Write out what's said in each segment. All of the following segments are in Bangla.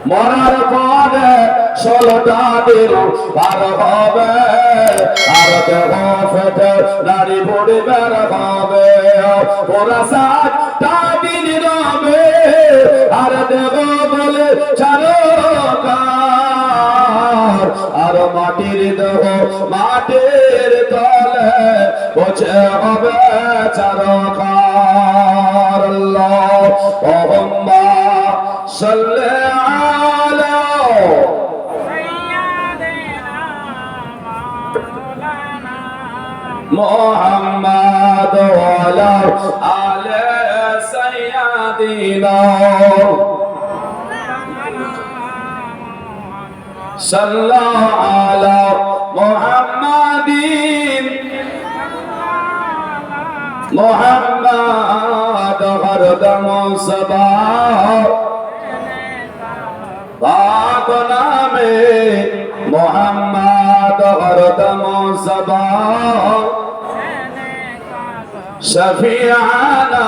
মরার পরে 16টা দিন পার হবে, আর দেহ ফেটে নারী বুড়ি বের হবে। ওরা 7টা দিন রবে, আর দেহ বলে চারকার, আর মাটির দেহ মাটির তলে পৌঁছে হবে চারকার। আল্লাহুম্মা সাল্লি আলা মুহাম্মাদ ওয়া আলা আলি সাইয়্যিদিনা সাল্লাল্লাহু আলা মুহাম্মাদিন মুহাম্মাদ হরদম সবা পাক নামে মুহাম্মাদ হরদম সবা শফিআনা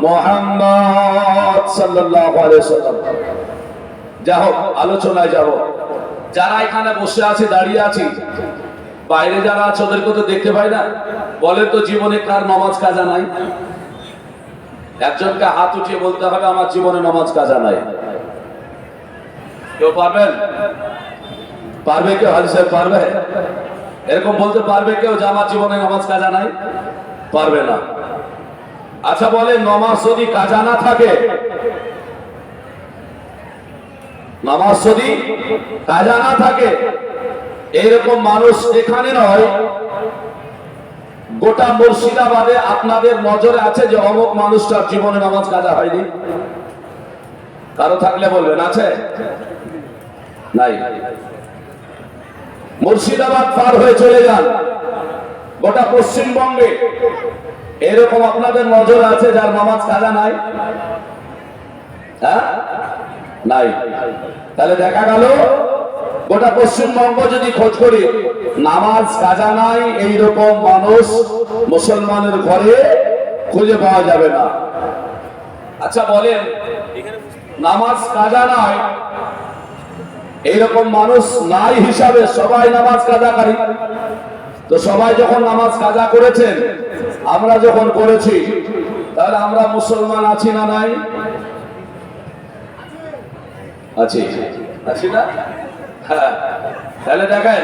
মুহাম্মদ সাল্লাল্লাহু আলাইহি ওয়াসাল্লাম। যাও আলোচনায় যাব। যারা এখানে বসে আছে, দাঁড়িয়ে আছি, বাইরে যারা আছে ওদেরকে তো দেখতে পাই না। বলে তো জীবনে কার নামাজ কাজা নাই? একজনকে হাত উঠিয়ে বলতে হবে আমার জীবনে নামাজ কাজা নাই। কেউ পারবেন? পারবে কেউ? হাজি সাহেব পারবে? এরকম বলতে পারবে কেউ যে আমার জীবনে নামাজ কাজা নাই? পারবে না। আচ্ছা বলে নামাজ যদি কাজা না থাকে, নামাজ যদি কাজা না থাকে, এইরকম মানুষ এখানে নয়, গোটা মুর্শিদাবাদে আপনাদের নজরে আছে যে অমুক মানুষটার জীবনে নামাজ কাজা হয়নি? কারো থাকলে বলবেন আছে? নাই। মুর্শিদাবাদ পার হয়ে চলে যান, গোটা পশ্চিমবঙ্গে এরকম আপনাদের নজর আছে যার নামাজ কাজা নাই? হ্যাঁ, নাই। তাহলে দেখা গেল গোটা পশ্চিমবঙ্গ যদি খোঁজ করি, নামাজ কাজা নাই এইরকম মানুষ মুসলমানের ঘরে খুঁজে পাওয়া যাবে না। আচ্ছা বলেন, নামাজ কাজা নাই এইরকম মানুষ নাই হিসাবে সবাই নামাজ কাজাকারী। তো সবাই যখন নামাজ কাজা করেছেন, আমরা যখন করেছি, তাহলে আমরা মুসলমান আছি না নাই? আছি, আছি না? হ্যাঁ। তাহলে দেখেন,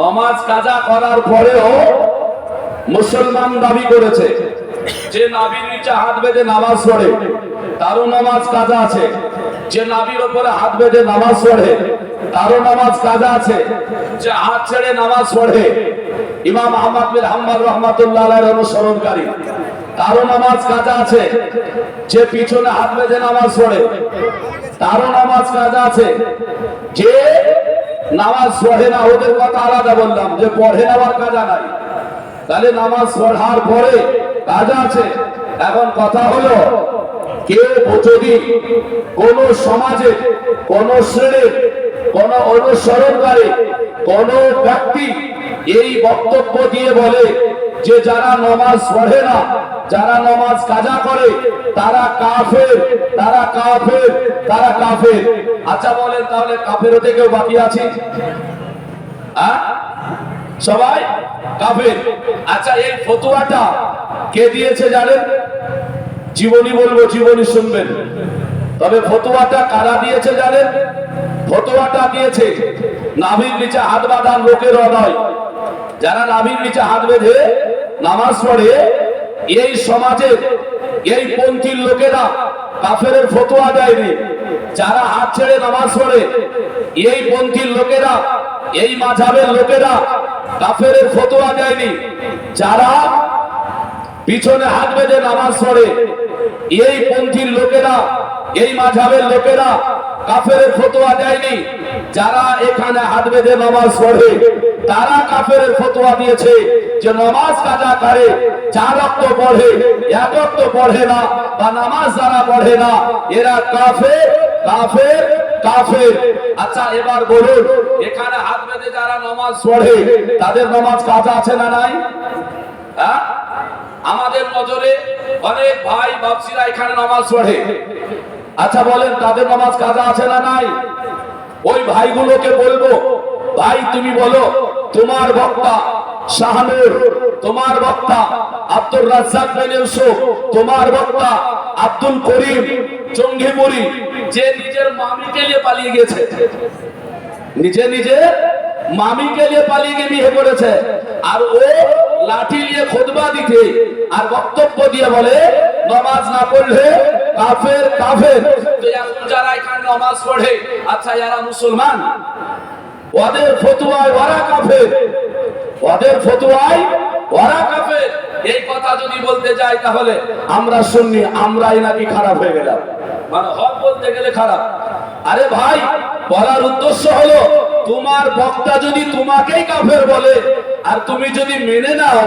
নামাজ কাজা করার পরেও মুসলমান দাবি করেছে। যে নাভির নিচে হাত বেঁধে নামাজ পড়ে তারও নামাজ কাজা আছে, যে নাভির উপরে হাত বেঁধে নামাজ পড়ে তারও নামাজ কাজা আছে, যে হাত ছেড়ে নামাজ পড়ে ইমাম আহমদ বিন হাম্বল রাহমাতুল্লাহ আলাইহির অনুসরণকারী তারও নামাজ কাজা আছে, যে পিছনে হাত বেঁধে নামাজ পড়ে তারও নামাজ কাজা আছে, যে নামাজ পড়ে না ওদের কথা আলাদা বললাম, যে পড়ে নেওয়ার কাজা নাই। তাহলে নামাজ পড়ার পরে কাজা আছে। এখন কথা হলো, কেউ যদি কোন সমাজে কোন শ্রেণীর কোন অনুসরণকারী কোন ব্যক্তি এই বক্তব্য দিয়ে বলে যে যারা নামাজ পড়ে না, যারা নামাজ কাজা করে তারা কাফের, তারা কাফের, তারা কাফের। আচ্ছা বলেন, তাহলে কাফের হতে কেউ বাকি আছে? সবাই কাফের। আচ্ছা এই ফতোয়াটা কে দিয়েছে জানেন? জীবনী বলবো, জীবনী শুনবেন। তবে ফতোয়াটা কারা দিয়েছে জানেন? ফতোয়াটা দিয়েছে নাভির নিচে হাত বাঁধার লোকেরও নয়। যারা নাভির নিচে হাত বেঁধে নামাজ পড়ে এই সমাজের এই পন্থীর লোকেরা কাফের ফতোয়া দেয়নি। যারা হাত ছেড়ে নামাজ পড়ে এই পন্থীর লোকেরা, এই মাযহাবের লোকেরা কাফের ফতোয়া দেয়নি। যারা পিছনে হাত বেঁধে নামাজ পড়ে এই পন্থীর লোকেরা, এই মাযহাবের লোকেরা কাফের ফতোয়া দেয়নি। যারা এখানে হাত বেঁধে নামাজ পড়ে তারা কাফের ফতোয়া দিয়েছে যে নামাজ কাজা করে, 4 ওয়াক্ত পড়ে, 1 ওয়াক্ত পড়ে না, বা নামাজ যারা পড়ে না এরা কাফের, কাফের, কাফের। আচ্ছা এবার বলুন, এখানে হাত বেঁধে যারা নামাজ পড়ে তাদের নামাজ কাজা আছে না নাই? হ্যাঁ, আমাদের নজরে অনেক ভাই বাপসিরা এখানে নামাজ পড়ে, আচ্ছা বলেন তাদের নামাজ কাজা আছে না নাই? ওই ভাইগুলোকে বলবো, ভাই তুমি বলো তোমার বক্তা শাহানুর, তোমার বক্তা আব্দুর রাজ্জাক বিন ইউসুফ, তোমার বক্তা আব্দুল করিম জঙ্গিপুরি, যে নিজের মামিকে নিয়ে পালিয়ে গেছে, নিজে মামিকে নিয়ে পালিয়ে গিয়ে বিয়ে করেছে, আর ও লাঠি নিয়ে খুতবা দিতে আর বক্তব্য দিয়ে বলে নামাজ না পড়লে কাফের কাফের। তো এখন যারা এখানে নামাজ পড়ে, আচ্ছা যারা মুসলমান, ওদের ফতোয়ায় ওরা কাফের, ওদের ফতোয়ায় ওরা কাফের। এই কথা যদি বলতে যাই তাহলে আমরা শুনি আমরাই নাকি খারাপ হয়ে গেলাম, মানে হক বলতে গেলে খারাপ। আরে ভাই, বলার উদ্দেশ্য হলো তোমার বক্তা যদি তোমাকেই কাফের বলে আর তুমি যদি মেনে নাও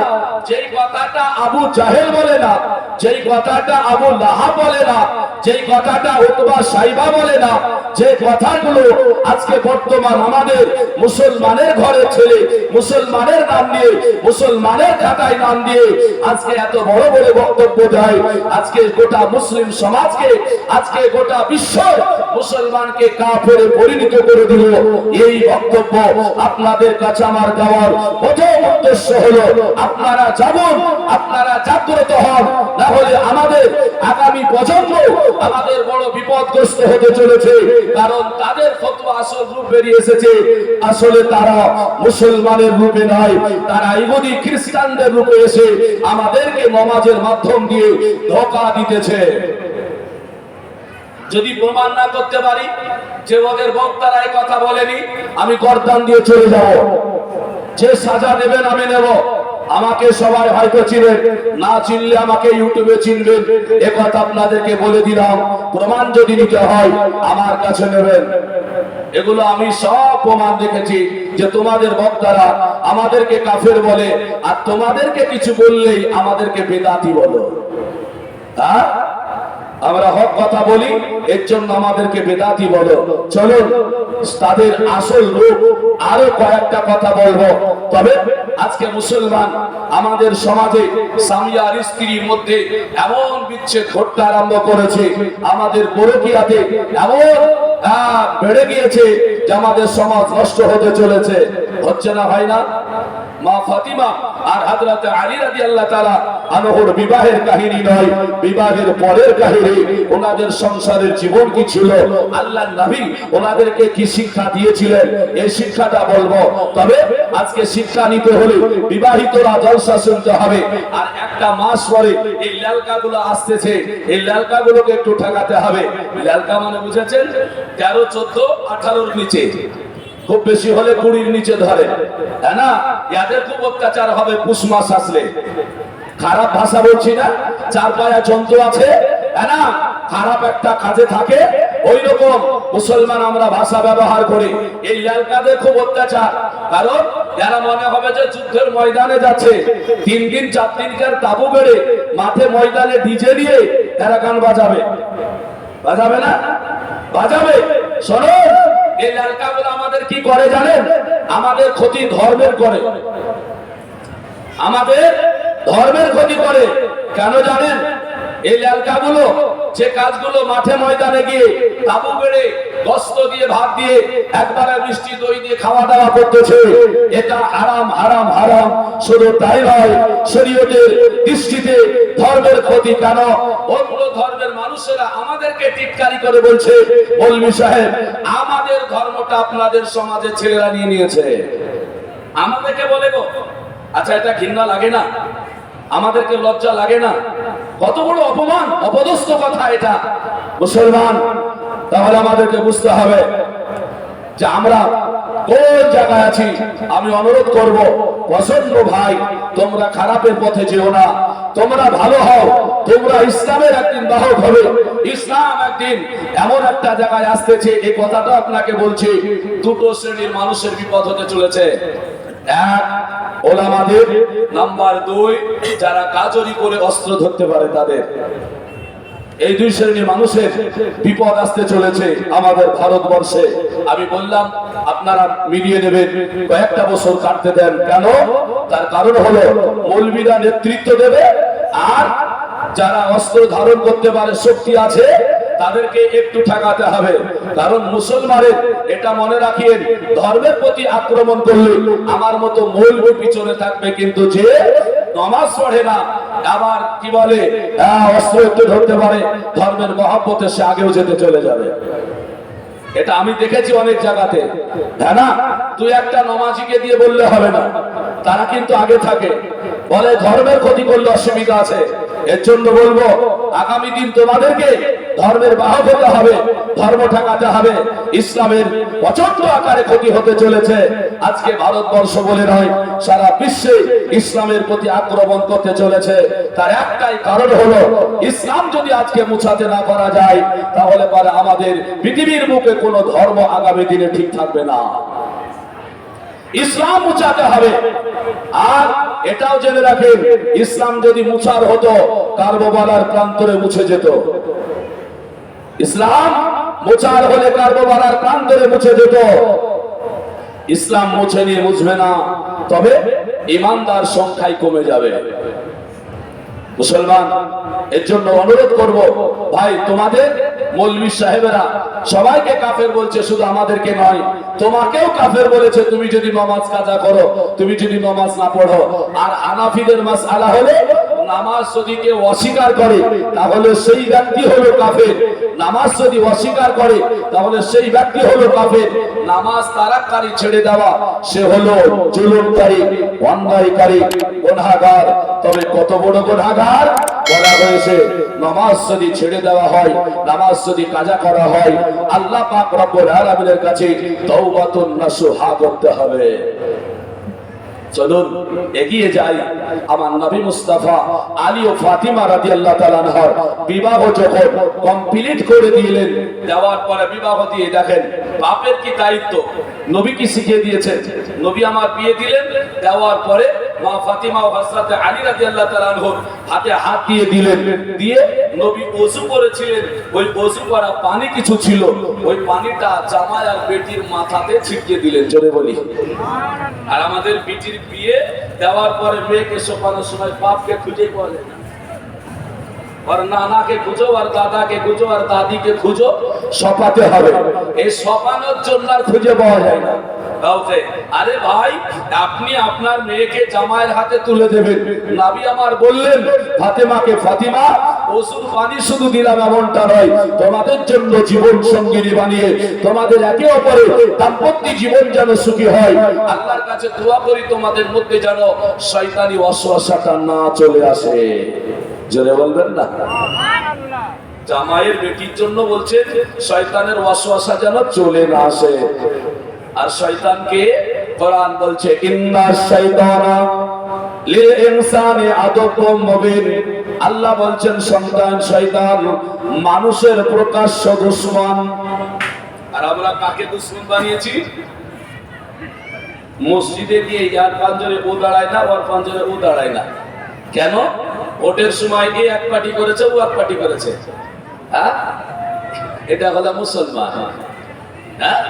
যেই কথাটা আবু জাহেল বলে না, যেই কথাটা আবু লাহাব বলে না, যেই কথাটা উতবা সাইবা বলে না, যে কথাগুলো আজকে বর্তমান আমাদের মুসলমানের ঘরে ছেলে মুসলমানের নাম দিয়ে, মুসলমানের খাতায় নাম দিয়ে আজকে এত বড় বড় বক্তব্য দেয়, আজকে গোটা মুসলিম সমাজকে, আজকে গোটা বিশ্ব মুসলমানকে কাফেরে পরিণত করে দিল। এই বক্তব্য আপনাদের কাছে আমার দেওয়ার প্রথম উদ্দেশ্য হলো আপনারা যাবেন, আপনারা জাগ্রত হন, না হলে আমাদের আগামী প্রজন্ম আমাদের বড় বিপদগ্রস্ত হতে চলেছে। কারণ তাদের ফতোয়া আসল রূপ বেরিয়ে এসেছে, আসলে তারা মুসলমানের রূপে নয়, তারা ইহুদি খ্রিস্টানদের রূপে এসে আমাদেরকে নামাজের মাধ্যম দিয়ে ধোঁকা দিতেছে। যদি প্রমাণ না করতে পারি যে ওদের বক্তারা এই কথা বলেনি, আমি গর্দান দিয়ে চলে যাব, যে সাজা দেবেন আমি নেব। আমাকে সবাই হয়তো চিনেন, না চিনলে আমাকে ইউটিউবে চিনবেন, এ কথা আপনাদেরকে বলে দিলাম। প্রমাণ যদি নিতে হয় আমার কাছে নেবেন। এগুলো আমি সব প্রমাণ দেখেছি যে তোমাদের বক্তারা আমাদেরকে কাফের বলে, আর তোমাদেরকে কিছু বললেই আমাদেরকে বেদাতি বলো। হ্যাঁ, আমরা হক কথা বলি, এর জন্য আমাদেরকে বেদাতি বলো। চলুন তাদের আসল রূপ আরো কয়েকটা কথা বলবো। তবে আজকে মুসলমান আমাদের সমাজে স্বামী আর স্ত্রীর মধ্যে এমন বিচ্ছেদ ঘটতে আরম্ভ করেছে, আমাদের পরকীয়াতে এমন বেড়ে গিয়েছে যে আমাদের সমাজ নষ্ট হতে চলেছে। হচ্ছে না ভাই না? মা ফাতিমা আর হযরত আলী রাদিয়াল্লাহু তাআলা আনহুর বিবাহের কাহিনী নয়, বিবাহের পরের কাহিনী। ওনাদের সংসারের জীবন কি ছিল, আল্লাহর নবী ওনাদেরকে কি শিক্ষা দিয়েছিলেন, এই শিক্ষাটা বলবো। তবে আজকে শিক্ষা নিতে হলে বিবাহিতরা জলসা শুনতে হবে। আর একটা মাস পরে এই লালকাগুলো আসতেছে, এই লালকাগুলোকে একটু ঠেকাতে হবে। লালকা মানে বুঝেছেন 13, 14, 18-র নিচে, খুব বেশি হলে 20-র নিচে ধরে, তাই না? এদের খুব অত্যাচার হবে পুষ মাস আসলে। খারাপ ভাষা বলছি না, চার পায়া জন্তু আছে, তাই না? খারাপ একটা কাজে থাকে, ওই রকম মুসলমান আমরা ভাষা ব্যবহার করি। এই লালকাদের খুব অত্যাচার, কারণ যারা মনে হবে যে যুদ্ধের ময়দানে যাচ্ছে, 3 দিন 4 দিনকার তাবু বেড়ে মাঠে ময়দানে ডিজে নিয়ে তারা গান বাজাবে, বাজাবে না? বাজাবে। শোনো, এই লালকাগুলো আমাদের কি করে জানেন? আমাদের ক্ষতি ধর্মের করে, আমাদের ধর্মের ক্ষতি করে। কেন জানেন? এই লালকাগুলো যে কাজগুলো মাঠে ময়দানে গিয়ে তাবু বেড়ে গোশত দিয়ে ভাত দিয়ে একবারে মিষ্টি দই দিয়ে খাওয়া দাওয়া করতেছে, এটা হারাম হারাম হারাম। শুধু তাই নয়, শরীয়তের দৃষ্টিতে ধর্মের ক্ষতি। কেন? অন্য ধর্মের মানুষেরা আমাদেরকে টিটকারি করে বলছে, মৌলভী সাহেব আমাদের ধর্মটা আপনাদের সমাজে ছেলেরা নিয়ে নিয়েছে, আমাদেরকে বলে গো। আচ্ছা, এটা ঘৃণা লাগে না? আমাদেরকে লজ্জা লাগে না? কত বড় অপমান, অপদস্থ কথা এটা মুসলমান। তাহলে আমাদেরকে বুঝতে হবে যে আমরা কোন জায়গায় আছি। আমি অনুরোধ করব, পছন্দ ভাই, তোমরা খারাপের পথে যেও না, তোমরা ভালো হও, তোমরা ইসলামের একদিন বাহক হবে। ইসলাম একদিন এমন একটা জায়গায় আসতেছে, এই কথাটা আপনাকে বলছি, দুটো শ্রেণীর মানুষের বিপদ হতে চলেছে। এক, ওলামাদের। নাম্বার 2, যারা কাজরি করে অস্ত্র ধরতে পারে তাদের। এই 2 শ্রেণীর মানুষের বিপদ আসতে চলেছে আমাদের ভারতবর্ষে। আমি বললাম আপনারা মিলিয়ে নেবেন, কয়েকটা বছর কাটতে দেন। কেন? তার কারণ হলো মৌলবীরা নেতৃত্ব দেবে, আর যারা অস্ত্র ধারণ করতে পারে, শক্তি আছে, তাদেরকে একটু ঠেকাতে হবে। কারণ মুসলমানের এটা মনে রাখিয়েন, ধর্মের প্রতি আক্রমণ করলে আমার মতো মৌলবি পিছনে থাকবে, কিন্তু যে নামাজ পড়ে না, আবার কি বলে অস্ত্র একটু ধরতে পারে, ধর্মের মহব্বতে সে আগেও যেতে চলে যাবে। এটা আমি দেখেছি অনেক জায়গাতে। হ্যাঁ না, তুই একটা নমাজিকে দিয়ে বললে হবে না, তারা কিন্তু আগে থাকে, বলে ধর্মের ক্ষতি করলে অসুবিধা আছে। এর জন্য বলবো, আগামী দিন তোমাদেরকে ধর্মের বাহক হতে হবে, ধর্ম ঠেকাতে হবে। ইসলামের প্রচন্ড আকারে ক্ষতি হতে চলেছে। আজকে ভারতবর্ষ বলে নয়, সারা বিশ্বে ইসলামের প্রতি আক্রমণ করতে চলেছে। তার একটাই কারণ হলো, ইসলাম যদি আজকে মুছাতে না পারা যায়, তাহলে পরে আমাদের পৃথিবীর বুকে কোনো ধর্ম আগামী দিনে ঠিক থাকবে না। ইসলাম মুছাতে হবে। আর এটাও জেনে রাখেন, ইসলাম যদি মুছার হতো, কারবালার প্রান্তরে মুছে যেত। ইসলাম মুছার হলে কারবালার প্রান্তরে মুছে যেত। ইসলাম মুছে নিয়ে মুছবে না, তবে ইমানদার সংখ্যাই কমে যাবে। মুসলমান, এর জন্য অনুরোধ করব, ভাই তোমাদের মৌলভী সাহেবেরা সবাইকে কাফের বলছে, শুধু আমাদেরকে নয়, তোমাকেও কাফের বলেছে তুমি যদি নামাজ কাজা করো, তুমি যদি নামাজ না পড়ো। আর হানাফিদের মাসআলা হলে, নামাজ যদি কেউ অস্বীকার করে তাহলে সেই ব্যক্তি হলো কাফের। নামাজ যদি অস্বীকার করে তাহলে সেই ব্যক্তি হলো কাফের। নামাজ তারাককারী ছেড়ে দেওয়া, সে হলো জুলুমকারী, অন্যায়কারী, গুনাহগার। তবে কত বড় গুনাহগার বলা হয়েছে, নামাজ যদি ছেড়ে দেওয়া হয়, নামাজ যদি কাজা করা হয়, আল্লাহ পাক রব্বুল আলামিনের কাছে তাওবাতুন নাসুহা করতে হবে। চলুন এগিয়ে যাই। আমার নবী মুস্তাফা আলী ও ফাতিমা রাদিয়াল্লাহু তাআলা আনহার বিবাহ যখন কমপ্লিট করে দিলেন, দেওয়ার পরে বিবাহ দিয়ে দেখেন বাপের কি দায়িত্ব, নবী কি শিখিয়ে দিয়েছেন। নবী আমার বিয়ে দিলেন, দেওয়ার পরে মা ফাতিমা ও হযরত আলী রাদিয়াল্লাহু তাআলা আনহু হাতে হাত দিয়ে দিলেন। দিয়ে নবী ওযু করেছিলেন, ওই ওযু করা পানি কিছু ছিল, ওই পানিটা জামাই আর বেটির মাথাতে ছিটিয়ে দিলেন। জোরে বলি সুবহানাল্লাহ। আর আমাদের বেটির বিয়ে দেওয়ার পরে মেয়েকে শোকানোর সময় বাপকে খুঁজে পাওয়া যায় না, আর নানাকে খুঁজো, আর দাদাকে খুঁজো, আর দাদিকে খুঁজো, সপাতে হবে। এই সপানোর জন্য আর খুঁজে পাওয়া যায় না কাউকে। আরে ভাই, আপনি আপনার মেয়েকে জামাইয়ের হাতে তুলে দেবেন। নবী আমার বললেন ফাতেমাকে, ফাতিমা ওযুর পানি শুধু দিলাম এমনটা নয়, তোমাদের জন্য জীবন সঙ্গিনী বানিয়ে তোমাদের একে অপরের দাম্পত্য জীবন যেন সুখী হয়। আল্লাহর কাছে দোয়া করি তোমাদের মধ্যে যেন শয়তানি ওয়াসওয়াসাটা না চলে আসে। জোরে বলবেন না সুবহানাল্লাহ। জামাইয়ের বেটির জন্য বলছে শয়তানের ওয়াসওয়াসা যেন চলে না আসে। আর শয়তানকে কোরআন বলছে ইন্নাশ শাইতানা লিল ইনসানি আদুউম মুবিন। আল্লাহ বলছেন সন্তান শয়তান মানুষের প্রকাশ্য দুশমন। আর আমরা কাকে দুশমন বানিয়েছি? মসজিদে গিয়ে ইয়ার পাঞ্জরে ও দাঁড়ায় না, ওর পাঞ্জরে ও দাঁড়ায় না। কেন? ভোটের সময় এ এক পার্টি করেছে, ও এক পার্টি করেছে। হ্যাঁ, এটা হলো মুসলমান। হ্যাঁ,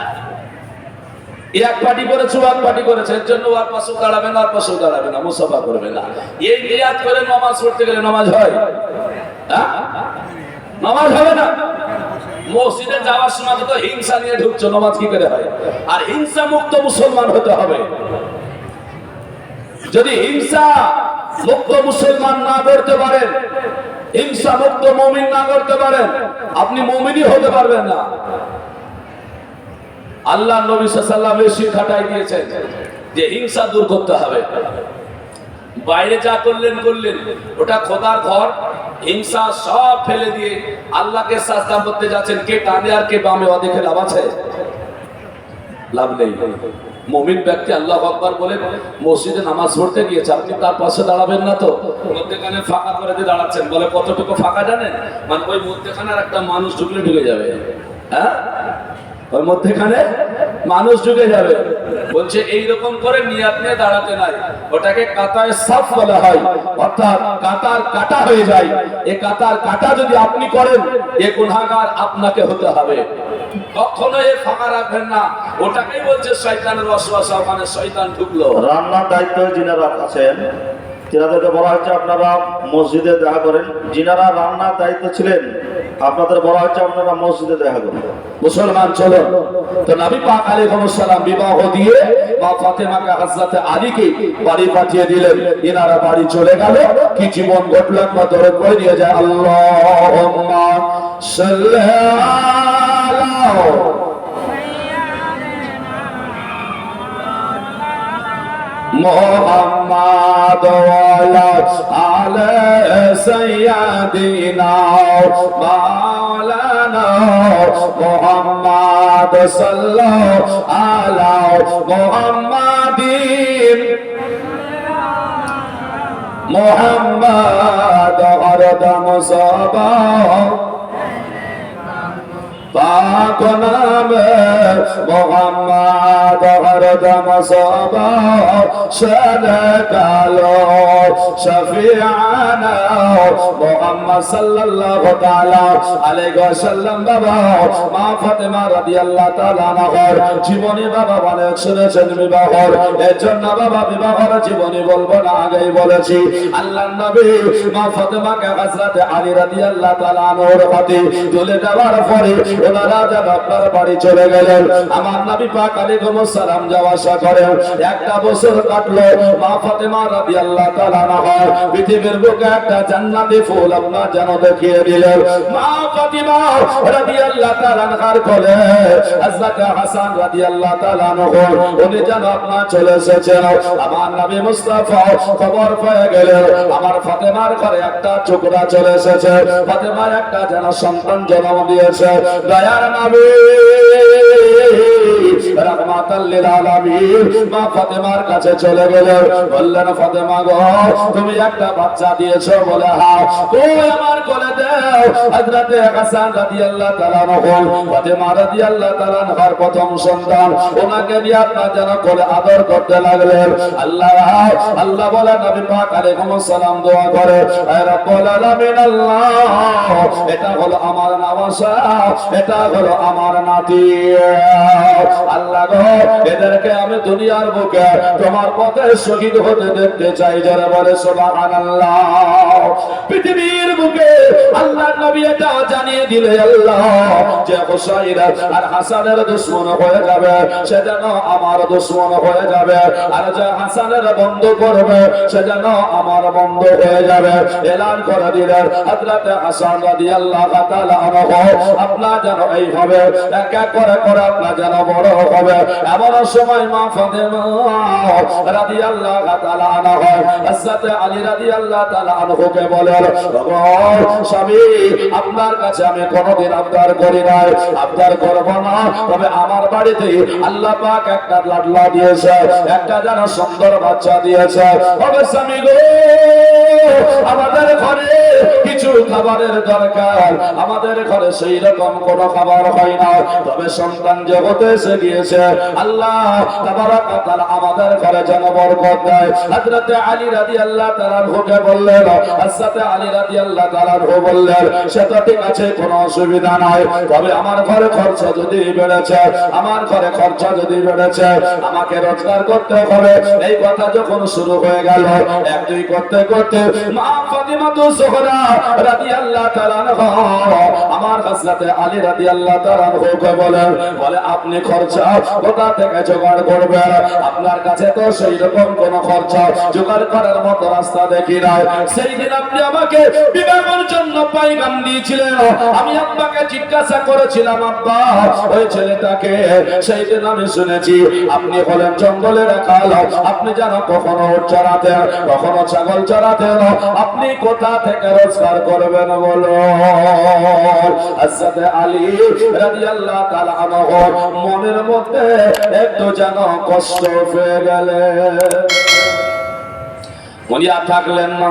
এক পার্টি করেছে, ও এক পার্টি করেছে, এর জন্য ওর পাশেও দাঁড়াবে না, ওর পাশেও দাঁড়াবে না, মুসাফা করবে না। এই নিয়াত করে নামাজ পড়তে গেলে নামাজ হয়? হ্যাঁ, নামাজ হবে না। মসজিদে যাওয়ার সময় তো হিংসা নিয়ে ঢুকছো, নামাজ কি করে হয়? আর হিংসা মুক্ত মুসলমান হতে হবে। যদি হিংসা মুক্ত মুসলমান না করতে পারেন, হিংসা মুক্ত মুমিন না করতে পারেন, আপনি মুমিনই হতে পারবেন না। আল্লাহ নবী সাল্লাল্লাহু আলাইহি ওয়াসাল্লাম শিক্ষাটাই দিয়েছেন যে হিংসা দূর করতে হবে। বাইরে যা করলেন করলেন, ওটা খোদার ঘর। হিংসা সব ফেলে দিয়ে আল্লাহকে সাজদা করতে যাচ্ছেন, কে ডানে আর কে বামে, ওদিকে লাভ আছে? লাভ নেই। মুমিন ব্যক্তি আল্লাহু আকবার বলে মসজিদে নামাজ পড়তে গিয়েছে, আপনি তার পাশে দাঁড়াবেন না তো, মধ্যখানে ফাঁকা করে দিয়ে দাঁড়াচ্ছেন। বলে কতটুকু ফাঁকা জানেন? মানে ওই মধ্যখানে একটা মানুষ ঢুকলে ঢুকে যাবে। হ্যাঁ, ওর মধ্যেখানে মানুষ ঢুকে যাবে। বলছে এইরকম করে নিয়াত নিয়ে দাঁড়াতে নাই, ওটাকে কাতায় সাফ বলা হয়, অর্থাৎ কাতার কাটা হয়ে যায়। এই কাতার কাটা যদি আপনি করেন, এ গুনাহগার আপনাকে হতে হবে। কখনো এ ফাঁকা রাখবেন না। ওটাকেই বলছে শয়তানের ওয়াসওয়াসা, ওখানে শয়তান ঢুকলো। রান্নার দায়িত্ব যিনারা আছেন, তিনাদেরকে বলা হচ্ছে আপনারা মসজিদে দেখা করেন। যিনারা রান্নার দায়িত্ব ছিলেন আপনাদের বলা হচ্ছে আপনারা মসজিদে দেখা করুন। মুসলমান চলো তো নবী পাক আলাইহিস সালাম বিবাহ দিয়ে মা ফাতেমাকে হযরত আলীকে বাড়ি পাঠিয়ে দিলেন। এনারা বাড়ি চলে গেল, কি জীবন ঘটলো বা দরদ করে নিয়ে যায়। আল্লাহুম্মা সাল্লি আলা মুহাম্মাদ ওয়া আলা সাইয়্যিদিনা মাওলানা মুহাম্মাদ সাল্লাল্লাহু আলা মুহাম্মাদিন মুহাম্মাদ হরদম সাবা পাক নামে মুহাম্মাদ হরদম সাবা শানে কালো শফিআনা মুহাম্মদ সাল্লাল্লাহু তাআলা আলাইহি ওয়াসাল্লাম। বাবা মা ফাতেমা রাদিয়াল্লাহু তাআলা আনহার জীবনী বাবা অনেক শুনেছেন বিবাহর, এজন্য বাবা বিবাহর জীবনী বলবো না, আগেই বলেছি। আল্লাহর নবী মা ফাতেমাকে হযরত আলী রাদিয়াল্লাহু তাআলা আনহুর হাতে তুলে দেওয়ার পরে ওনারা যখন আপনার বাড়ি চলে গেলেন, আমার নবী পাক আলাইহিস সালাম যাওয়া আসা করেন। একটা বছর কাটলো, মা ফাতেমা রাদিয়াল্লাহু তাআলা আনহা পৃথিবীর বুকে একটা জান্নাতি ফুল আপনার যেন দেখিয়ে দিলেন। মা ফাতেমা রাদিয়াল্লাহু তাআলা আনহার কোলে হযরত হাসান রাদিয়াল্লাহু তাআলা আনহু উনি যেন আপনার চলে এসেছেন। আমার নবী মুস্তাফা খবর পেয়ে গেলেন আমার ফাতেমার ঘরে একটা টুকরা চলে এসেছে, ফাতেমার একটা যেন সন্তান জন্ম দিয়েছে। দয়ার নবী রাহমাতাল লিল আলামিন মা ফাতেমার কাছে চলে গেলেন, বললেন ফাতেমা গো তুমি একটা বাচ্চা দিয়েছো বলে হ্যাঁ, কই আমার কোলে দাও। হযরত হাসান রাদিয়াল্লাহু তাআলা আনহু ফাতেমা রাদিয়াল্লাহু তাআলা আনহার প্রথম সন্তান, ওনাকে নিয়ে আপনার যেন কোলে আদর করতে লাগলেন। আল্লাহ আল্লাহ বলে নবী পাক আলাইহিস সালাম দোয়া করে, হে রব্বুল আলামিন আল্লাহ এটা হলো আমার নওয়াসা, এটা হলো আমার নাতি। আল্লাহ গো এদেরকে আমি দুনিয়ার বুকে তোমার পথে শহীদ হতে দেখতে চাই, যারা বলে সুবহানাল্লাহ। পৃথিবীর বুকে আল্লাহর নবী এটা জানিয়ে দিলে আল্লাহ যে হুসাইন আর হাসানের দুশমন হয়ে যাবে, সে যেন আমার দুশমন হয়ে যাবে, আর যে হাসানের বন্ধ করবে সে যেন আমার বন্ধ হয়ে যাবে। এলান করে দিলেন হযরত হাসান রাদিয়াল্লাহু তাআলা আনহু আপনার যেন এইভাবে এক এক করে করে আপনার যেন বড় হবে। এমন সময় মা ফাতেমা রাদিয়াল্লাহু তাআলা আনহা হযরত আলী রাদিয়াল্লাহু তাআলা আনহুকে বলেন, স্বামী আপনার কাছে আমি কোনোদিন আবদার করি নাই, আবদার করব না, তবে আমার বাড়িতে আল্লাহ পাক একটা লাডলা দিয়েছে, একটা যেন সুন্দর বাচ্চা দিয়েছে। তবে স্বামী গো আমাদের ঘরে কিছু খাবারের দরকার, আমাদের ঘরে সেই রকম কোনো খাবার হয় না, তবে সন্তান জগতে এসে গিয়েছে, আল্লাহ তাবারাক ওয়া তাআলা আমাদের ঘরে যেন বরকত দেয়। হযরত আলী রাদিয়াল্লাহু তাআলা আনহুকে বললেন, হযরত আলী রাদিয়াল্লাহু তাআলা আনহু বললেন সে তো ঠিক আছে কোনো অসুবিধা নাই, তবে আমার ঘরে খরচা যদি বেড়েছে, আমার ঘরে খরচা যদি বেড়েছে আমাকে রোজগার করতে হবে। এই কথা যখন শুরু হয়ে গেল, এক দুই করতে করতে মা ফাতিমা জোহরা রাদিয়াল্লাহু তাআলা আনহা আমার হযরত আলী রাদিয়াল্লাহু তাআলা আনহুকে বলেন, বলে আপনি খরচা কোথা থেকে জোগাড় করবেন? আপনার কাছে তো সেই রকম কোনো খরচা জোগাড় করার মতো রাস্তা দেখি নাই। সেই দিন আপনি আমাকে বিবাহের জন্য পয়গাম দিয়েছিলেন, আমি আব্বাকে জিজ্ঞাসা করেছিলাম আব্বা ওই ছেলেটাকে, সেই দিন আমি শুনেছি আপনি হলেন জঙ্গলের রাখাল, আপনি যেন কখনো উট চড়াতেন, কখনো ছাগল চড়াতেন, আপনি কোথা থেকে রোজগার করবেন বলো? হযরত আলী রাদিয়াল্লাহু তাআলা আনহু মনের মধ্যে একটু যেন কষ্ট পেয়ে গেলেন, উনি আর থাকলেন না।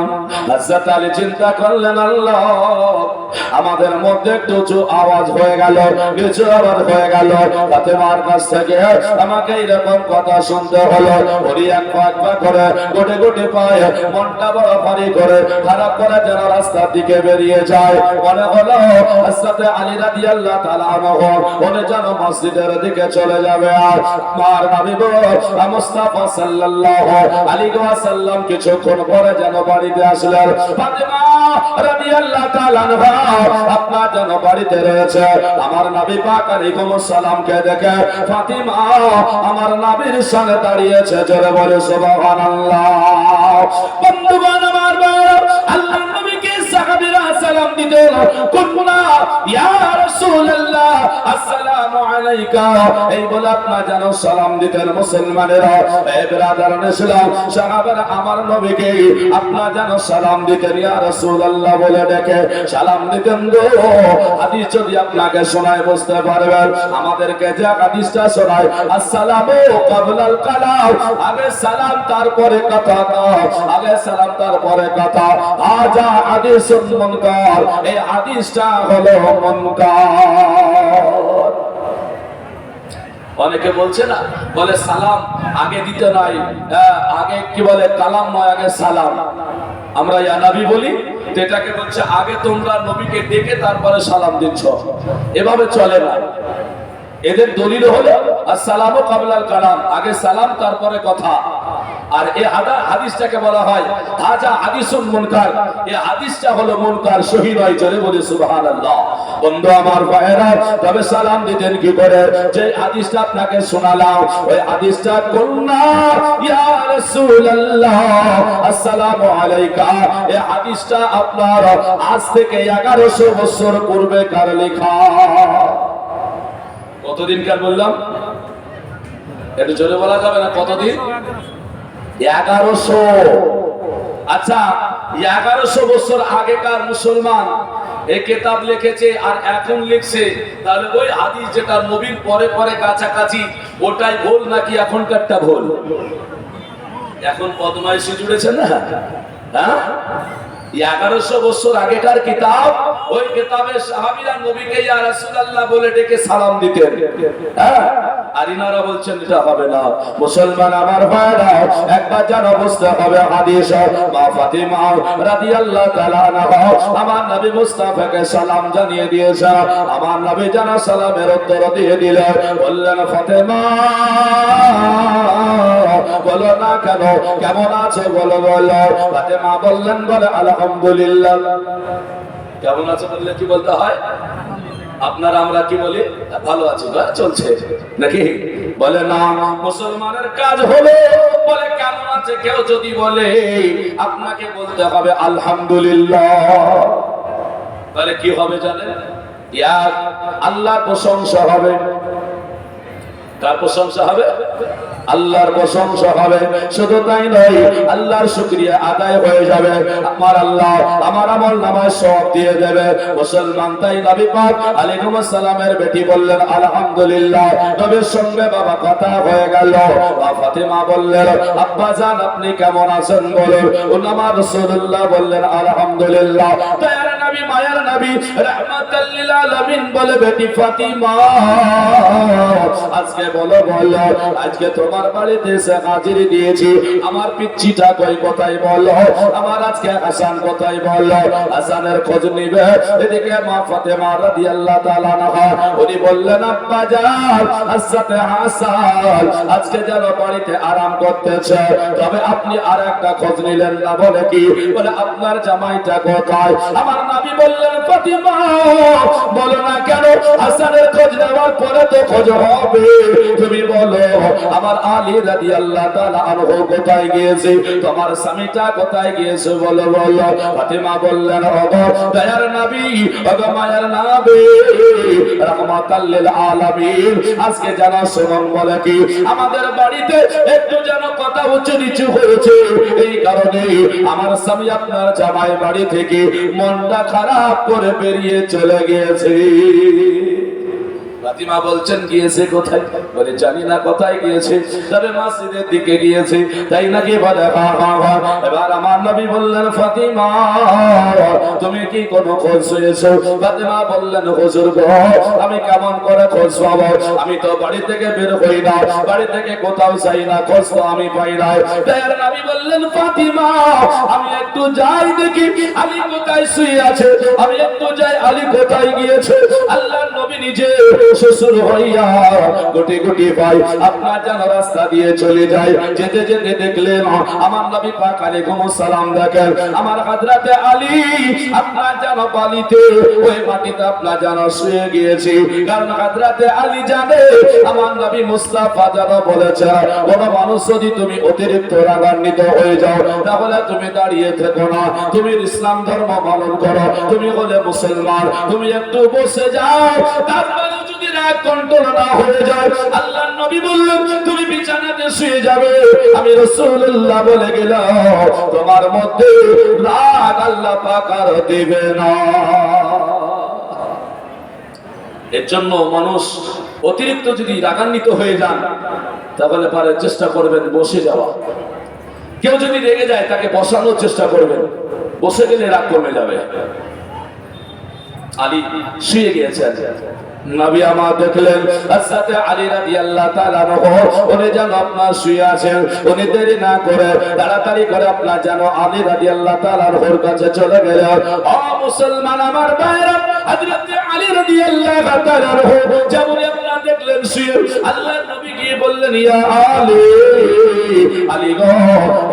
হযরত আলী চিন্তা করলেন আল্লাহ আমাদের মধ্যে একটু উঁচু আওয়াজ হয়ে গেল, নিচু আওয়াজ হয়ে গেল, ফাতেমার কাছ থেকে আমাকে এরকম কথা শুনতে হলো। উনি এক পা করে গোটে গোটে পায়ে মনটা বড় ভারী করে খারাপ করে যেন রাস্তার দিকে বেরিয়ে যায়। মনে হলো হযরত আলী রাদিয়াল্লাহু তাআলা আনহু উনি যেন মসজিদের দিকে চলে যাবে। আর আমার নবী মুস্তাফা সাল্লাল্লাহু আলাইহি ওয়াসাল্লাম কিছুক্ষণ পরে যেন বাড়িতে আসলেন। ফাতেমা রাদিয়াল্লাহু তাআলা আনহা আপনার যেন বাড়িতে রয়েছে। আমার নবী পাক আলাইহিস সালামকে দেখে ফাতিমা আমার নবীর সামনে দাঁড়িয়েছে, জোরে বলে সুবহানাল্লাহ। বন্ধুগণ আমার আল্লাহ নবীকে সাহাবীরা সালাম দিতেন, কুননা ইয়া রাসূলুল্লাহ আসসালামু আলাইকা, এই বলে আপনার যেন সালাম দিতেন। মুসলমানেরা, এ ব্রাদারান ইসলাম, সাহাবারা আমার নবীকে আপনার যেন সালাম দিতেন, ইয়া রাসূলুল্লাহ বলে ডেকে সালাম দিতেন গো। হাদিস যদি আপনাকে শোনায় বুঝতে পারবেন, আমাদেরকে যে হাদিসটা শোনায় আসসালামু ক্বাবলাল কালাম, আগে সালাম তারপরে কথা না, আগে সালাম তারপরে কথা। আজা হাদিসুন মুনকার, এই হাদিসটা হলো মুনকার। অনেকে বলছে না, বলে সালাম আগে দিতে নাই, আগে কি বলে কালাম নয়, আগে সালাম। আমরা ইয়া নবী বলি, তো এটাকে বলছে আগে তোমরা নবীকে ডেকে তারপরে সালাম দিচ্ছ, এভাবে চলে না। এদের দলিল হলো আসসালামু ক্বাবলাল কালাম, আগে সালাম তারপরে কথা। আর এই হাদিসটাকে বলা হয় হাজা হাদিসুন মুনকার, এই হাদিসটা হলো মুনকার, সহি নয়, জোরে বলি সুবহানাল্লাহ। বন্ধু আমার ভাইরা, তবে সালাম দিতেন কি করে? যে হাদিসটা আপনাকে শোনালাম, ওই হাদিসটা কুননা ইয়া রাসূলুল্লাহ আসসালামু আলাইকা, এই হাদিসটা আপনার আজ থেকে 1100 বছর পূর্বে কার লেখা। কতদিনকার বললাম? একটু জোরে বলা যাবে না? কতদিন? 1100। আচ্ছা, 1100 বছর আগেকার মুসলমান এই কিতাব লিখেছে আর এখন লিখছে, তাহলে ওই হাদিস যেটা নবীর পরে পরে কাছাকাছি, ওটাই ভুল নাকি এখনকারটা ভুল? এখন বদমাইশি জুড়েছে না, হ্যাঁ? 1100 বছর আগেকার কিতাব, ওই কিতাবে সাহাবীরা নবীকে ইয়া রাসূলুল্লাহ বলে ডেকে সালাম দিতেন, হ্যাঁ? আর ইনারা বলছেন এটা হবে না। মুসলমান আমার ভাইরা, একবার জানো বুঝতে হবে হাদিস। মা ফাতিমা রাদিয়াল্লাহু তাআলা আনহা আমার নবী মুস্তাফাকে সালাম জানিয়ে দিয়েছে। আমার নবী জানা সালামের উত্তর দিয়ে দিলেন, বললেন ফাতিমা বলো না কেন, কেমন আছো বলো বলো। ফাতিমা বললেন, বলে আলহামদুলিল্লাহ। কেমন আছো বললে কি বলতে হয়? আপনারা আমরা কি বলি? ভালো আছি, চলছে নাকি? বলে না, মুসলমানের কাজ হলো বলে কেমন আছে কেউ যদি বলে, আপনাকে বলতে হবে আলহামদুলিল্লাহ। তাহলে কি হবে জানেন? ইয়া আল্লাহর প্রশংসা হবে। কার প্রশংসা হবে? আল্লাহর প্রশংসা হবে। শুধু তাই নয়, আল্লাহর শুকরিয়া আদায় হয়ে যাবে। আমার আল্লাহ আমার আমল নামায় সওয়াব দিয়ে দেবে। মুসলমান, তাই নবী পাক আলাইহিস সালামের বেটি বললেন আলহামদুলিল্লাহ। নবীর সঙ্গে বাবা কথা হয়ে গেল। ফাতিমা বললেন, আব্বা জান আপনি কেমন আছেন বলুন। আমার রাসূলুল্লাহ বললেন আলহামদুলিল্লাহ। দয়ার নবী, মায়ার নবী, রাহমাতাল লিল আলামিন বলে, বেটি ফাতিমা আজকে বলো বলো, আজকে তোমার বাড়িতে এসে হাজির দিয়েছি, আমার পিচ্চিটা কই কোথায় বলো, আমার আজকে হাসান কোথায় বলো। হাসানের খোঁজ নিবে। এদিকে মা ফাতেমা রাদিয়াল্লাহু তাআলা আনহা উনি বললেন, আব্বা জান হাসাতে হাসান আজকে যেন বাড়িতে আরাম করতেছে, তবে আপনি আর একটা খোঁজ নিলেন না। বলে কি? বলে আপনার জামাইটা কোথায়? আমার নবী বললেন, ফাতিমা বলো না কেন, হাসানের খোঁজ নেওয়ার পরে তো খোঁজ হবে, তুমি বলো আমার আলী রাদিয়াল্লাহু তাআলা আনহু কোথায় গিয়েছে, তোমার স্বামীটা কোথায় গিয়েছে বলো বলো। ফাতিমা বললেন, ওগো দয়ার নবী, ওগো মায়ার নবী, রাহমাতাল লিল আলামিন আজকে জানা শুনুন। বলে কি? আমাদের বাড়িতে একটু যেন কথা উঁচু নিচু হয়েছে, এই কারণে আমার স্বামী আপনার জামাই বাড়ি থেকে মনটা খারাপ করে বেরিয়ে চলে গিয়েছে। ফাতিমা বলছেন, গিয়েছে কোথায়? বলে জানি না কোথায় গিয়েছে, তবে মসজিদের দিকে গিয়েছে। তাই নাকি? বলে হ্যাঁ হ্যাঁ হ্যাঁ। এবার আমার নবী বললেন, ফাতিমা তুমি কি কোনো খোঁজ পেয়েছো? ফাতিমা বললেন, হুজুর গো আমি কেমন করে খোঁজ পাবো, আমি তো বাড়ি থেকে বের হই না, বাড়ি থেকে কোথাও যাই না, খোঁজ তো আমি পাই না। তাই নবী বললেন, ফাতিমা আমি একটু যাই দেখি আলী কোথায় শুয়ে আছে, আমি একটু যাই আলী কোথায় গিয়েছে। আল্লাহর নবী নিজে শুরু হইয়া কোটি কোটি ভাই আপনার যেন রাস্তা দিয়ে চলে যায়। যেতে যেতে দেখলেন আমার নবী পাক আলাইহিস সালাম দেখেন আমার হযরতে আলী আপনার যেন বালিতে ওই মাটিতে আপনার যেন শুয়ে গিয়েছে। কারণ হযরতে আলী জানে আমার নবী মুস্তাফা যেন বলেছে কোন মানুষ যদি তুমি অতিরিক্ত রাগান্বিত হয়ে যাও তাহলে তুমি দাঁড়িয়ে থেকো না, তুমি ইসলাম ধর্ম পালন করো, তুমি হলে মুসলমান, তুমি একটু বসে যাও। তারপরে যদি রাগ কন্ট্রোল না হয়ে যায় আল্লাহর নবী বললেন তুমি বিছানাতে শুয়ে যাবে। আমি রাসূলুল্লাহ বলে গেলাম তোমার মধ্যে রাগ আল্লাহ পাক আর দিবে না। এর জন্য মানুষ অতিরিক্ত যদি রাগান্বিত হয়ে যান তাহলে পারে চেষ্টা করবেন বসে যাওয়া। কেউ যদি রেগে যায় তাকে বসানোর চেষ্টা করবেন, বসে গেলে রাগ কমে যাবে। আলী শুয়ে গিয়েছেন, নবী আমার দেখলেন হযরত আলী রাদিয়াল্লাহু তাআলা উনি যেন আপনার শুয়ে আছেন। উনি দেরি না করে তাড়াতাড়ি করে আপনার যেন আলী রাদিয়াল্লাহু তাআলার কাছে চলে গেলেন। ও মুসলমান আমার ভাইরা, হযরত আলী রাদিয়াল্লাহু তাআলা যেমন আপনারা দেখলেন শুয়ে, আল্লাহর নবী গিয়ে বললেন ইয়া আলী, আলী গো,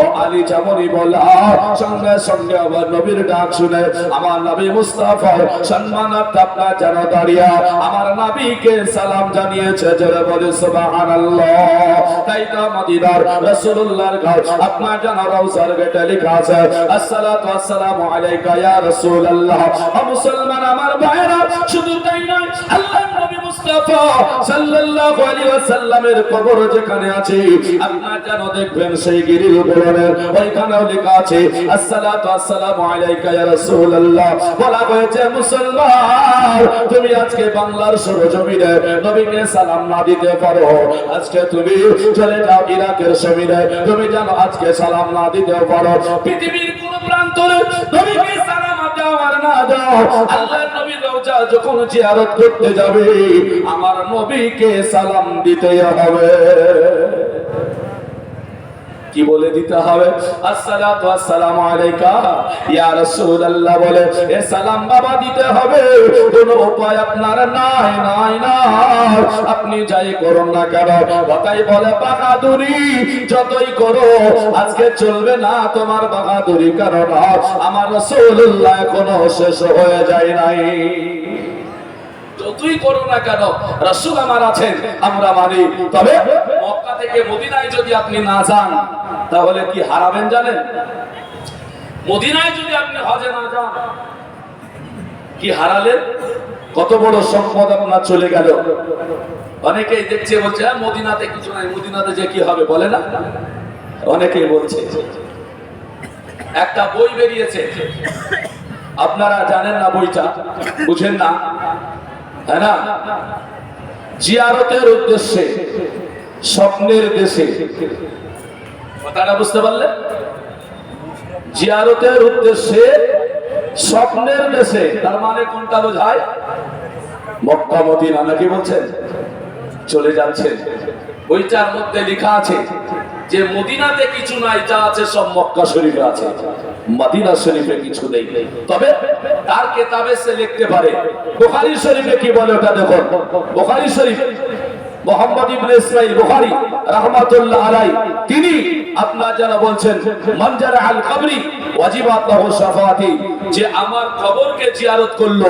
ও আলী যেমনই বলা সঙ্গে সঙ্গে আবার নবীর ডাক শুনে আমার নবী মুস্তাফা সম্মানার্থে আপনার যেন দাঁড়িয়ে আমার নবীকে সালাম জানিয়েছে। জোরে বলে সুবহানাল্লাহ। তাই তো মদিনার রাসূলুল্লাহর ঘর আপনার যেন রওজার গেটে লেখা আছে আসসালাতু ওয়াসসালামু আলাইকা ইয়া রাসূলুল্লাহ। মুসলমান আমার ভাইরা, শুধু তাই নয় আল্লাহর নবী মুস্তাফা সাল্লাল্লাহু আলাইহি ওয়াসাল্লামের কবর যেখানে আছে আপনার যেন দেখবেন সেই গিরিল উপরে ওইখানেও লেখা আছে আসসালাতু ওয়াসসালামু আলাইকা ইয়া রাসূলুল্লাহ। বলা হয়েছে মুসলমান তুমি আজকে বাংলার সরজমিনে নবীকে সালাম না দিতে পারো, আজকে তুমি চলে যাও ইরাকের জমিনে, তুমি জানো আজকে সালাম না দিতে পারো। পৃথিবীর কোন প্রান্তরে নবীকে সালাম দাও আর না দাও, আল্লাহর নবীর রওজা যখন জিয়ারত করতে যাবে আমার নবীকে সালাম দিতে হবে। কি বলে দিতে হবে? আসসালাতু ওয়াসসালামু আলাইকা ইয়া রাসূলুল্লাহ বলে এ সালাম বাবা দিতে হবে। কোনো উপায় আপনার নাই নাই না, আপনি যাই করুন না কেন, কথাই বলে বাহাদুরি যতই করো আজকে চলবে না তোমার বাহাদুরি, কারণ আমার রাসূলুল্লাহ এখনো শেষ হয়ে যায় নাই। যতই করো না কেন রাসূল আমার আছেন আমরা মানি। তবে মক্কা থেকে মদিনায় যদি আপনি না যান তাহলে কি হারাবেন জানেন? মদিনায় যদি আপনি হজে না যান কি হারালেন? কত বড় সম্পদ আপনার চলে গেল। অনেকেই দেখছে বলছে মদিনাতে কিছু নাই, মদিনাতে যে কি হবে বলে না, অনেকেই বলছে। একটা বই বেরিয়েছে, আপনারা জানেন না বইটা, বুঝেন না, তাই না? জিয়ারতের উদ্দেশ্যে স্বপ্নের দেশে, কথাটা বুঝতে পারলে? জিয়ারতের উদ্দেশ্যে স্বপ্নের দেশে, তার মানে কোনটা বোঝায়? মক্কা মদিনা নাকি বলছেন? চলে যাচ্ছেন। বইটার মধ্যে লেখা আছে যে মদিনাতে কিছু নাই, যা আছে সব মক্কা শরীফে আছে, মদিনা শরীফে কিছু নেই। তবে তার কিতাবে সে লিখতে পারে। বুখারী শরীফে কি বলে ওটা দেখুন। বুখারী শরীফ মুহাম্মদ ইবনে ইসমাঈল বুখারী রাহমাতুল্লাহ আলাইহি তিনি আপনার যারা বলছেন মনজারা আল কবরি ওয়াজিবাত লাহু শাফাআতি, যে আমার কবরকে জিয়ারত করলো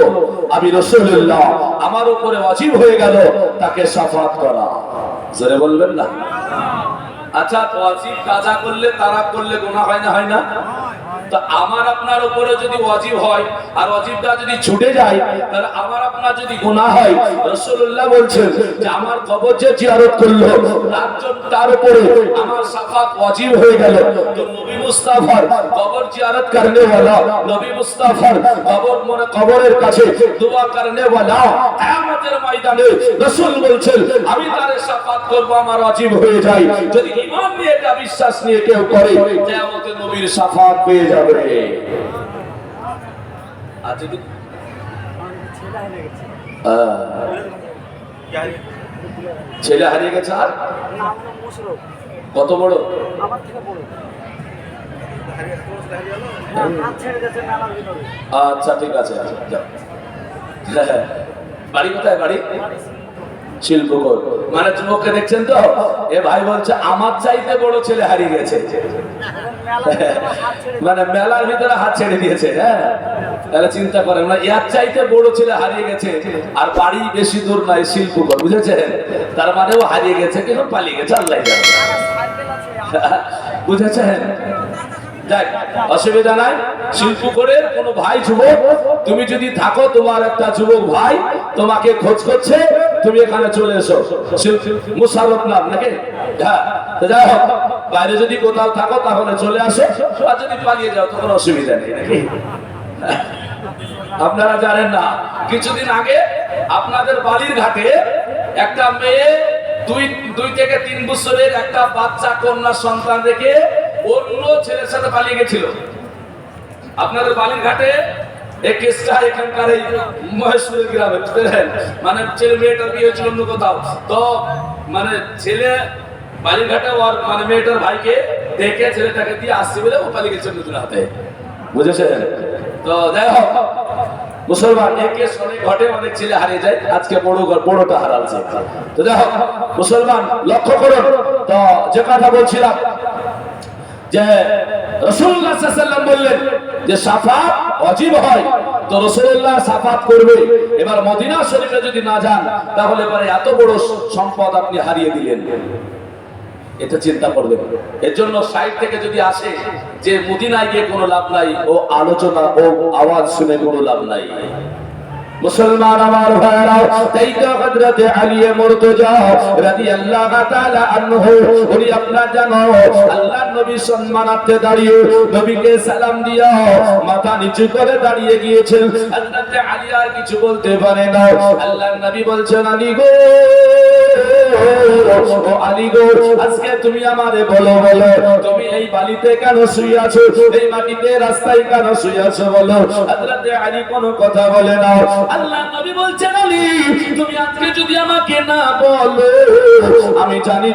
আমি রাসূলুল্লাহ আমার উপরে ওয়াজিব হয়ে গেল তাকে শাফাআত করা। জোরে বলবেন না? আচ্ছা, ওয়াজিব কাজা করলে তারাক করলে গুনাহ হয় না? হয় না? তো আমার আপনার উপরে যদি ওয়াজিব হয় আর ওয়াজিবটা যদি ছুটে যায় তাহলে আমার আপনার যদি গুনাহ হয়, রাসূলুল্লাহ বলছেন যে আমার কবর যে জিয়ারত করলো তার উপরে আমার শাফাত ওয়াজিব হয়ে গেল। তো নবী মুস্তাফার কবর জিয়ারত করনে वाला, নবী মুস্তাফার কবর মানে কবরের কাছে দোয়া করনে वाला কিয়ামতের ময়দানে রাসূল বলছেন আমি তারে শাফাত করব, আমার ওয়াজিব হয়ে যায়। যদি ঈমান নিয়ে এটা বিশ্বাস নিয়ে কেউ করে কিয়ামতে নবীর শাফাত পেয়ে যাবে। আচ্ছা, ছেলে হারিয়ে গেছে। আর কত বড়? আচ্ছা ঠিক আছে, বাড়ি কোথায়? বাড়ি শিল্পকর মানে যুবককে দেখছেন তো, এ ভাই বলছে আমার চাইতে বড় ছেলে হারিয়ে গেছে। মানে মেলার ভিতরে হাত ছেড়ে দিয়েছে। হ্যাঁ, তাহলে চিন্তা করেন, মানে এর চাইতে বড় ছেলে হারিয়ে গেছে, আর বাড়ি বেশি দূর নাই, শিল্পকর, বুঝেছেন? তার মানে ও হারিয়ে গেছে কিন্তু পালিয়ে গেছে, আল্লাহ জানে। বুঝেছেন? যাক, অসুবিধা নাই। শিল্পকরের কোনো ভাই যুবক তুমি যদি থাকো, তোমার একটা যুবক ভাই তোমাকে খোঁজ করছে, তুমি এখানে চলে এসো। মুশারফ নাম নাকি? হ্যাঁ, যাই হোক, বাইরে যদি কোথাও থাকো তাহলে চলে আসো, আর যদি পালিয়ে যাও তো কোনো অসুবিধা নেই নাকি? আপনারা জানেন না, কিছুদিন আগে আপনাদের বালির ঘাটে একটা মেয়ে 2 থেকে 3 বছরের একটা বাচ্চা কন্যা সন্তান রেখে অন্য ছেলের সাথে পালিয়ে গেছিল। আপনাদের বালির ঘাটে এই কেসটা এখানকার এই মহেশপুরের গ্রামে, বুঝলেন? মানে ছেলে মেয়েটার বিয়ে হয়েছিল অন্য কোথাও, তো মানে ছেলে বালির ঘাটে ওর মানে মেয়েটার ভাইকে দেখে ছেলেটাকে দিয়ে আসছে বলে ও পালিয়ে গেছে নতুন হাতে, বুঝেছেন? তো যাই হোক, মুসলমান একে শোনে ঘটে, অনেক ছেলে হারিয়ে যায়, আজকে বড়টা হারাচ্ছে। তো যাই হোক মুসলমান, লক্ষ্য করুন তো, যে কথা বলছিলাম যে রাসূলুল্লাহ সাল্লাল্লাহু আলাইহি ওয়াসাল্লাম বললেন যে শাফাত ওয়াজিব হয়, তো রাসূলুল্লাহ শাফাত করবে। এবার মদিনা শরীফে যদি না যান তাহলে পরে এত বড় সম্পদ আপনি হারিয়ে দিলেন, এটা চিন্তা করবেন। এর জন্য সাইড থেকে যদি আসে যে মদিনায় গিয়ে কোনো লাভ নাই, ও আলোচনা ও আওয়াজ শুনে কোনো লাভ নাই। মুসলমান আমার ভাইরা, তাই তো হযরত আলী মুর্তজা রাদিয়াল্লাহু তাআলা আনহু উনি আপনারা জানো আল্লাহর নবী সম্মানার্থে দাঁড়িয়ে নবীকে সালাম দিয়া মাথা নিচু করে দাঁড়িয়ে গিয়েছেন। হযরত আলী আর কিছু বলতে পারে না। আল্লাহর নবী বলছেন, আলী গো, ও আলী গো, আজকে তুমি আমারে বলো, তুমি এই বালিতে কেন শুয়ে আছো, এই মাটিতে রাস্তায় কেন শুয়ে আছো বলো। হযরত আলী কোনো কথা বলে না। আল্লাহ নবী বলছেন, আলী তুমি আজকে যদি আমাকে না বলো, আমি জানি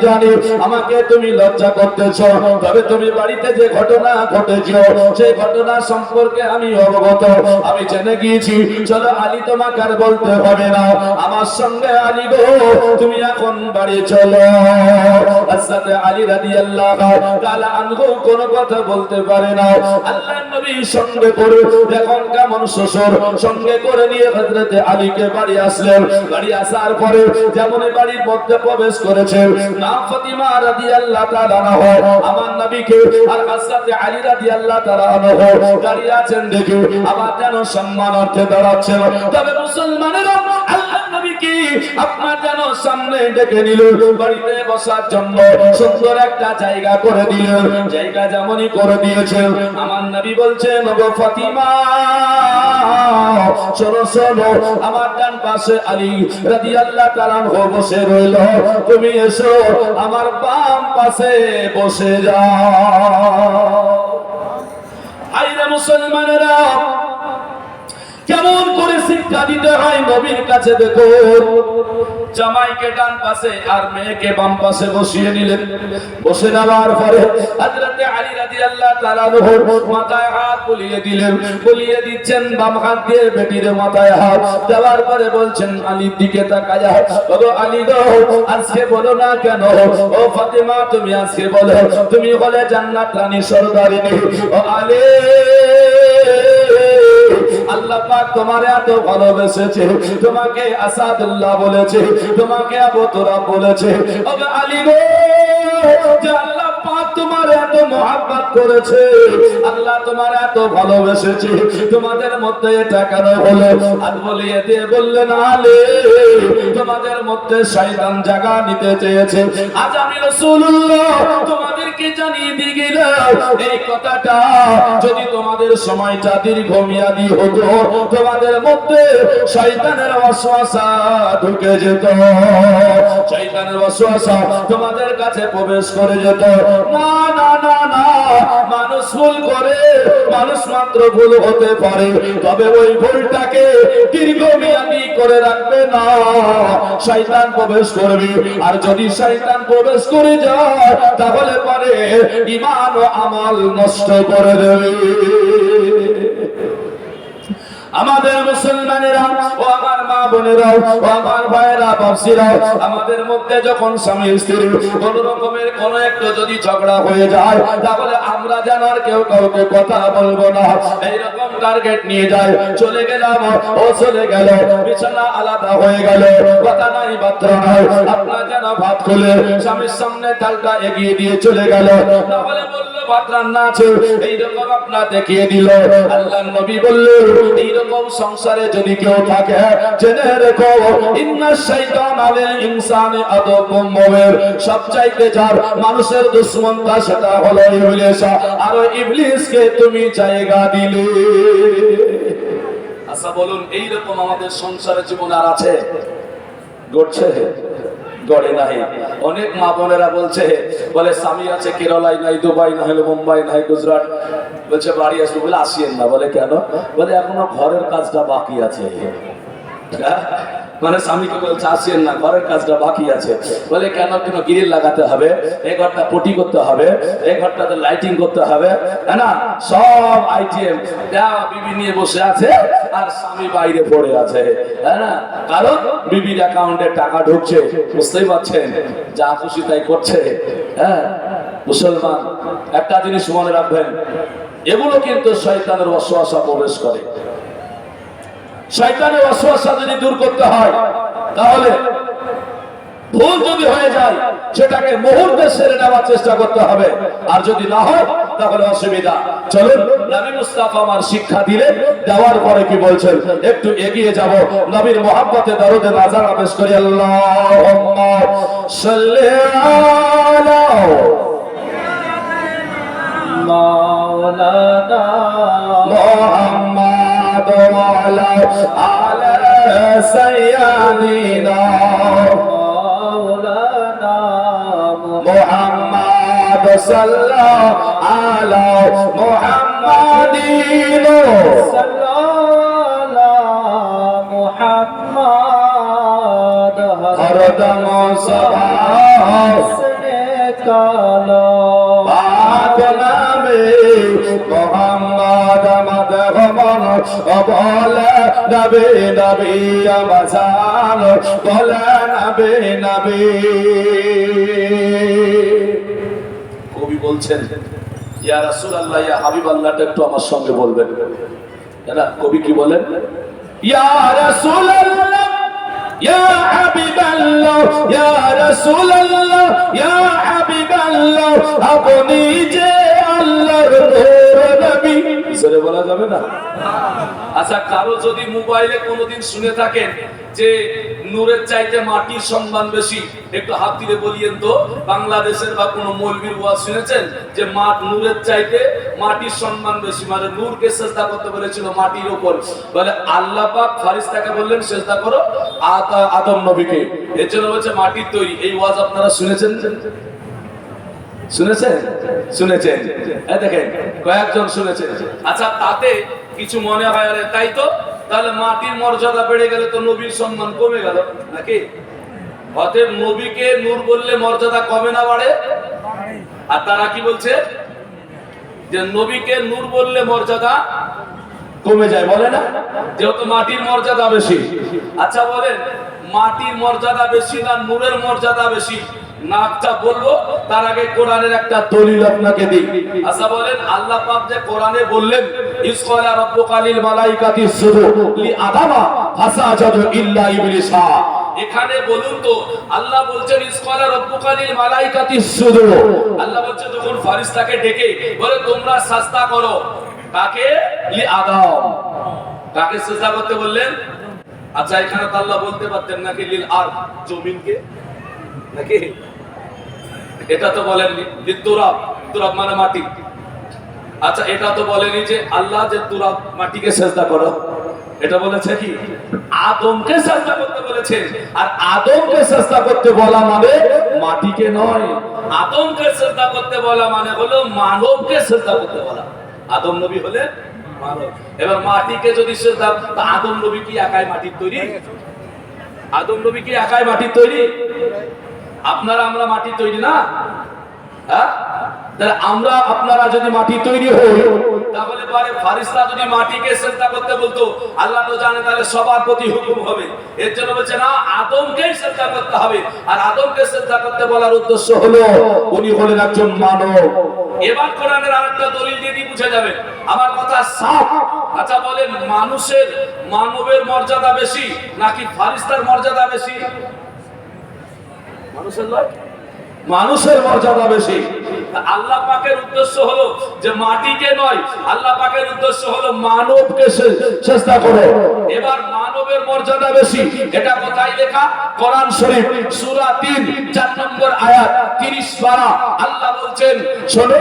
আমাকে তুমি লজ্জা করতেছ, তবে তুমি বাড়িতে যে ঘটনা ঘটেছে সেই ঘটনা সম্পর্কে আমি অবগত, আমি জেনে গিয়েছি। চলো আলী, তোমাকে আর বলতে হবে না, আমার সঙ্গে আলী গো তুমি এখন বাড়ি চলো। হযরত আলী রাদিয়াল্লাহু তাআলা আনহু কোনো কথা বলতে পারে না। আল্লাহর নবী সঙ্গে করে দেখুন কেমন শ্বশুর, সঙ্গে করে নিয়ে হযরত আলীকে বাড়ি আসলেন। বাড়ি আসার পরে যেমন বাড়ির মধ্যে প্রবেশ করেছে, নাম ফাতিমা রাদিয়াল্লাহু তাআলা আনহা আমার নবীকে আর হযরত আলী রাদিয়াল্লাহু তাআলা আনহু দাঁড়িয়ে আছেন দেখে আবার যেন সম্মানার্থে দাঁড়াচ্ছেন। তবে মুসলমানেরা আল্লাহর নবীকে আপনার যেন সামনে ডেকে নিল, বাড়িতে বসার জন্য সুন্দর একটা জায়গা করে দিলেন। জায়গা যেমনই করে দিয়েছেন, আমার নবী বলছেন, ওগো ফাতিমা শোনো, আমার ডান পাশে আলী রাদিয়াল্লাহু তাআলা আনহু বসে রইল, তুমি এসো আমার বাম পাশে বসে যাও। আইরে মুসলমানেরা, কেমন করে শিক্ষা দিতে হয় নবীর কাছে দেখুন। জামাইকে ডান পাশে আর মেয়েকে বাম পাশে বসিয়ে নিলেন। বসে নেওয়ার পরে হযরত আলী রাদিয়াল্লাহু তাআলা আনহুর মাথায় হাত বুলিয়ে দিলেন। বুলিয়ে দিচ্ছেন বাম হাত দিয়ে বেটির মাথায় হাত দেওয়ার পরে বলছেন, আলীর দিকে তাকায়া, ওগো আলী গো, আজকে বলো না কেন, ও ফাতিমা তুমি আজকে বলো, তুমি বলে জান্নাত রানী সরদারিনী। ও আলী, আল্লাহ পাক তোমারে এত ভালোবেসেছে, তোমাকে আসাদুল্লাহ বলেছে, তোমাকে আবু তুরাব বলেছে। ওগো আলী গো, যে আল্লাহ পাক তোমার এত মহব্বত করেছে, আল্লাহ তোমার এত ভালোবেসেছে, তোমাদের মধ্যে এটা কেন হলো? হাত বলিয়ে দিয়ে বললেন, আলী তোমাদের মধ্যে শয়তান জায়গা নিতে চেয়েছে। আজ আমি রাসূলুল্লাহ তোমাদেরকে জানিয়ে দিয়ে গেলাম, এই কথাটা যদি তোমাদের সময়টা দীর্ঘমেয়াদী হতো, তোমাদের মধ্যে শয়তানের ওয়াসওয়াসা ঢুকে যেত, শয়তানের ওয়াসওয়াসা তোমাদের কাছে প্রবেশ করে যেত। না না না না, মানুষ ভুল করে, মানুষ মাত্র ভুল হতে পারে, তবে ওই ভুলটাকে দীর্ঘমেয়াদী করে রাখবে না, শয়তান প্রবেশ করবে। আর যদি শয়তান প্রবেশ করে যায় তাহলে পরে ঈমান ও আমল নষ্ট করে দেবে। আমাদের মুসলমানেরা ও আমার মা বোনেরা ও আমার ভাইয়েরা বাপসিরা, আমাদের মধ্যে যখন স্বামী স্ত্রী কোন রকমের কোন একটু যদি ঝগড়া হয়ে যায়, তাহলে আমরা যেন আর কেউ কাউকে কথা বলবো না, এইরকম টার্গেট নিয়ে যায়। চলে গেলাম, ও চলে গেল, বিছানা আলাদা হয়ে গেল, কথা নাই বার্তা নাই, আপনার যেন ভাত খুলে স্বামীর সামনে থালটা এগিয়ে দিয়ে চলে গেল, তাহলে বললো ভাত রান্না আছে, এইরকম আপনার দেখিয়ে দিল। আল্লাহ নবী বললেন, এইরকম সংসারে যদি কেউ থাকে, জেনে রেখো, ইন্না শাইতান আলিল ইনসানি আদুউম মুবিন, সবচাইতে যার মানুষের দুশমনটা সেটা হলো ইবলিস, আর ওই ইবলিসকে তুমি জায়গা দিলে। আচ্ছা বলুন, এইরকম আমাদের সংসারের জীবন আর আছে? ঘটছে? গড়ে নাই। অনেক মা বোনেরা বলছে, বলে স্বামী আছে কেরালায় নাই, দুবাই না হলে মুম্বাই নাই গুজরাট, বলছে বাড়ি আসবো, বলে আসিয়েন না। বলে কেন? বলে এখনো ঘরের কাজটা বাকি আছে। মানে স্বামীকে বলছে আসিয়েন না, ঘরের কাজটা বাকি আছে। বলে কেন? কেন গ্রিল লাগাতে হবে, এই ঘরটা পটি করতে হবে, এই ঘরটাতে লাইটিং করতে হবে, হ্যাঁ না, সব আইটেম বিবি নিয়ে বসে আছে আর স্বামী বাইরে পড়ে আছে, হ্যাঁ না, কারণ বিবির অ্যাকাউন্টে টাকা ঢুকছে, বুঝতেই পারছেন, যা খুশি তাই করছে। হ্যাঁ মুসলমান, একটা জিনিস মনে রাখবেন, এগুলো কিন্তু শয়তানের ওয়াসওয়াসা প্রবেশ করে। শয়তানের ওয়াসওয়াসা যদি দূর করতে হয়, তাহলে ভুল যদি হয়ে যায় সেটাকে মুহূর্তে সেরে নেওয়ার চেষ্টা করতে হবে, আর যদি না হয় তাহলে অসুবিধা। চলুন, নবী মুস্তাফা আমার শিক্ষা দিলেন, দেওয়ার পরে কি বলছেন একটু এগিয়ে যাব, নবীর মহব্বতে দরুদে নাজারা পেশ করি। আল্লাহুম্মা সাল্লি আলা মাওলানা মুহাম্মাদ ওয়া আলা আলি সাইয়্যিদিনা মাওলানা মুহাম্মাদ সাল্লাল্লাহু আলা মুহাম্মাদিন সাল্লাল্লাহু মুহাম্মাদ হরদম সবাসনে কালো মোহাম্মদ মদহমন বলে নবী নবী আমাজান বলে নবী নবী। কবি বলছেন, ইয়া রাসূলুল্লাহ ইয়া হাবিবাল্লাহটা একটু আমার সঙ্গে বলবেন। না, কবি কি বলেন? ইয়া রাসূলুল্লাহ ইয়া হাবিবাল্লাহ ইয়া রাসূলুল্লাহ ইয়া হাবিবাল্লাহ, আপনি যে আল্লাহর নূর নবী। জোরে বলা যাবে না? আচ্ছা, কারো যদি মোবাইলে কোনোদিন শুনে থাকেন যে নূরের চাইতে মাটির সম্মান বেশি, একটু হাত দিয়ে বলিয়েন তো, বাংলাদেশের বা কোনো মৌলবীর ওয়াজ শুনেছেন যে নূরের চাইতে মাটির সম্মান বেশি? মানে নূরকে সেজদা করতে বলেছিল মাটির উপর, বলে আল্লাহ পাক ফেরেশতাকে বললেন সেজদা করো আদম নবীকে, এর জন্য বলছে মাটির তৈরি। এই ওয়াজ আপনারা শুনেছেন? শুনেছেন? শুনেছেন? এই দেখেন, কয়েকজন শুনেছেন। আচ্ছা, তাতে কিছু মনে হয় আরে তাই তো, তাহলে মাটির মর্যাদা বেড়ে গেলে তো নবীর সম্মান কমে গেল নাকি? অতএব নবীকে নূর বললে মর্যাদা কমে না বাড়ে? আর তারা কি বলছে যে নবীকে নূর বললে মর্যাদা কমে যায়, বলে না, যেহেতু মাটির মর্যাদা বেশি। আচ্ছা বলেন, মাটির মর্যাদা বেশি না নূরের মর্যাদা বেশি? নাকটা বলবো, তার আগে কোরআনের একটা দলিল আপনাকে দিই। আচ্ছা বলেন, আল্লাহ পাক যে কোরআনে বললেন ইসকালা রাব্বুকা লিল মালাইকাতি ইসজুদু লি আদামা ফাসাজাদু ইল্লা ইবলিসা, এখানে বলুন তো আল্লাহ বলছেন ইসকালা রাব্বুকা লিল মালাইকাতি ইসজুদু, আল্লাহ বলছে যখন ফেরেশতাকে ডেকে বলে তোমরা সাজদা করো, কাকে? লি আদম, কাকে সাজদা করতে বললেন? আচ্ছা, এখানে তো আল্লাহ বলতে পারতেন নাকি লিল আরদ, জমিনকে নাকি? এটা তো বলেননি তুরাব, তুরাব মানে মাটি। আচ্ছা, এটা তো বলেনি যে আল্লাহ যে তুরাব মাটিকে সেজদা করো, এটা বলেছে কি? আদমকে সেজদা করতে বলেছেন। আর আদমকে সেজদা করতে বলা মানে মাটিকে নয়, আদমকে সেজদা করতে বলা মানে হলো মানবকে সেজদা করতে বলা। আদম নবী হলে মানব। এবার মাটিকে যদি সেজদা, তো আদম নবী কি একাই মাটির তৈরি? আদম নবী কি একাই মাটির তৈরি? আপনারা আমরা মাটি তৈরি না? হ্যাঁ, তাহলে আমরা আপনারা যদি মাটি তৈরি হই, তাহলে পরে ফারিস্তা যদি মাটিকে সেজদা করতে বলতো, আল্লাহ তো জানে তাহলে সবার প্রতি হুকুম হবে। এর জন্য বলছে না, আদমকেই সেজদা করতে হবে। আর আদমকে সেজদা করতে বলার উদ্দেশ্য হলো উনি হলেন একজন মানব। এবার কোরআনের আরেকটা দলিল দিয়ে বুঝে যাবেন আমার কথা সাফ। আচ্ছা বলেন, মানবের মর্যাদা বেশি নাকি ফারিস্তার মর্যাদা বেশি? মানুষের মর্যাদা বেশি। আল্লাহ পাকের উদ্দেশ্য হলো যে মাটিকে নয়, আল্লাহ পাকের উদ্দেশ্য হলো মানবকে চেষ্টা করো। এবার মানবের মর্যাদা বেশি, এটা কোথায় লেখা? কোরআন শরীফ সূরা 3 4 নম্বর আয়াত 30 পারা। আল্লাহ বলছেন, শোনো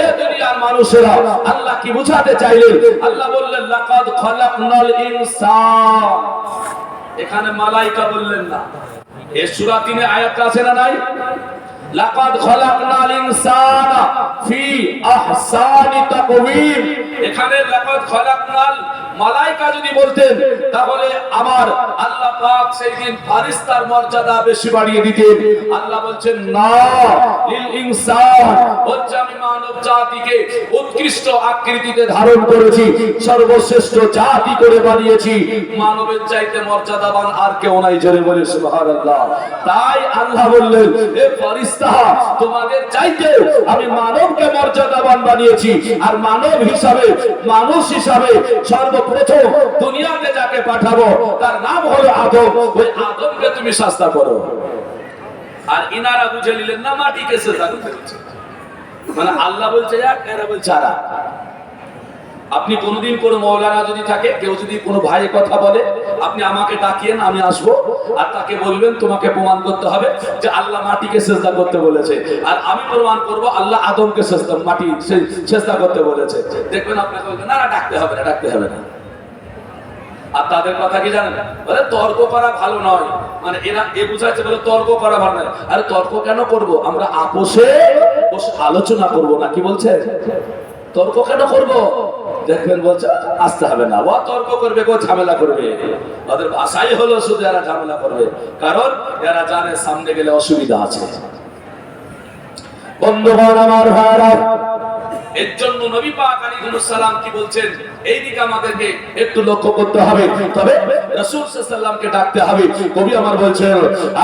এ দুনিয়ার মানুষেরা, আল্লাহ কি বুঝাতে চাইলেন? আল্লাহ বললেন, লাকাদ খালাকনাল ইনসান। এখানে মালাইকা বললেন না। এই সূরা 3 আয়াতটা আছে না নাই? লাকাদ খালাকনাল ইনসানা ফি আহসানি তাকওয়িম। এখানে লাকাদ খালাকনাল, মালাইকা যদি বলতেন তাহলে আমার আল্লাহ পাক সেই দিন ফারিস্তার মর্যাদা বেশি বাড়িয়ে দিতেন। আল্লাহ বলছেন না, লিল ইনসান, বলছে আমি মানব জাতিকে উৎকৃষ্ট আকৃতিতে ধারণ করেছি, সর্বশ্রেষ্ঠ জাতি করে বানিয়েছি। মানবের চাইতে মর্যাদাবান আর কেউ নাই। জোরে বলে সুবহানাল্লাহ। তাই আল্লাহ বললেন, এ ফারিস্তা, তোমাদের চাইতে আমি মানবকে মর্যাদাবান বানিয়েছি। আর মানব হিসাবে, মানুষ হিসাবে সর্বপ্রথম দুনিয়াতে যাকে পাঠাবো তার নাম হলো আদম। ওই আদমকে তুমি শাস্তা করো। আর ইনারা বুঝে নিলেন না, মাটিকে সেজদা করতে বলছে। মানে আল্লাহ বলছে এক, এরা বলছে আর। আপনি কোনোদিন কোনো মৌলানা যদি থাকে, কেউ যদি কোনো ভাই কথা বলে, আপনি আমাকে ডাকিয়েন, আমি আসবো। আর তাকে বলবেন তোমাকে প্রমাণ করতে হবে যে আল্লাহ মাটিকে সেজদা করতে বলেছে। আর আমি প্রমাণ করব আল্লাহ আদমকে সেজদা করতে বলেছে। দেখবেন আপনাকে বলবেন না, ডাকতে হবে না, ডাকতে হবে না। আর তাদের কথা কি জানেন? বলে তর্ক করা ভালো নয়। মানে এরা এ বুঝাচ্ছে বলে তর্ক করা ভালো নয়। আরে তর্ক কেন করব? আমরা আপোষে আলোচনা করব না। কি বলছে? তর্ক কেন করব? দেখবেন বলছে আসতে হবে না, ও তর্ক করবে, ও ঝামেলা করবে। ওদের ভাষাই হলো শুধু এরা ঝামেলা করবে, কারণ এরা জানে সামনে গেলে অসুবিধা আছে। বন্ধুগণ আমার ভাইরা, এর জন্য নবী পাক আলাইহিস সালাম কি বলছেন, এই দিকে আমাদেরকে একটু লক্ষ্য করতে হবে। তবে রাসূল সাল্লাল্লাহু আলাইহি সাল্লামকে ডাকতে হবে। কবি আমার বলছেন,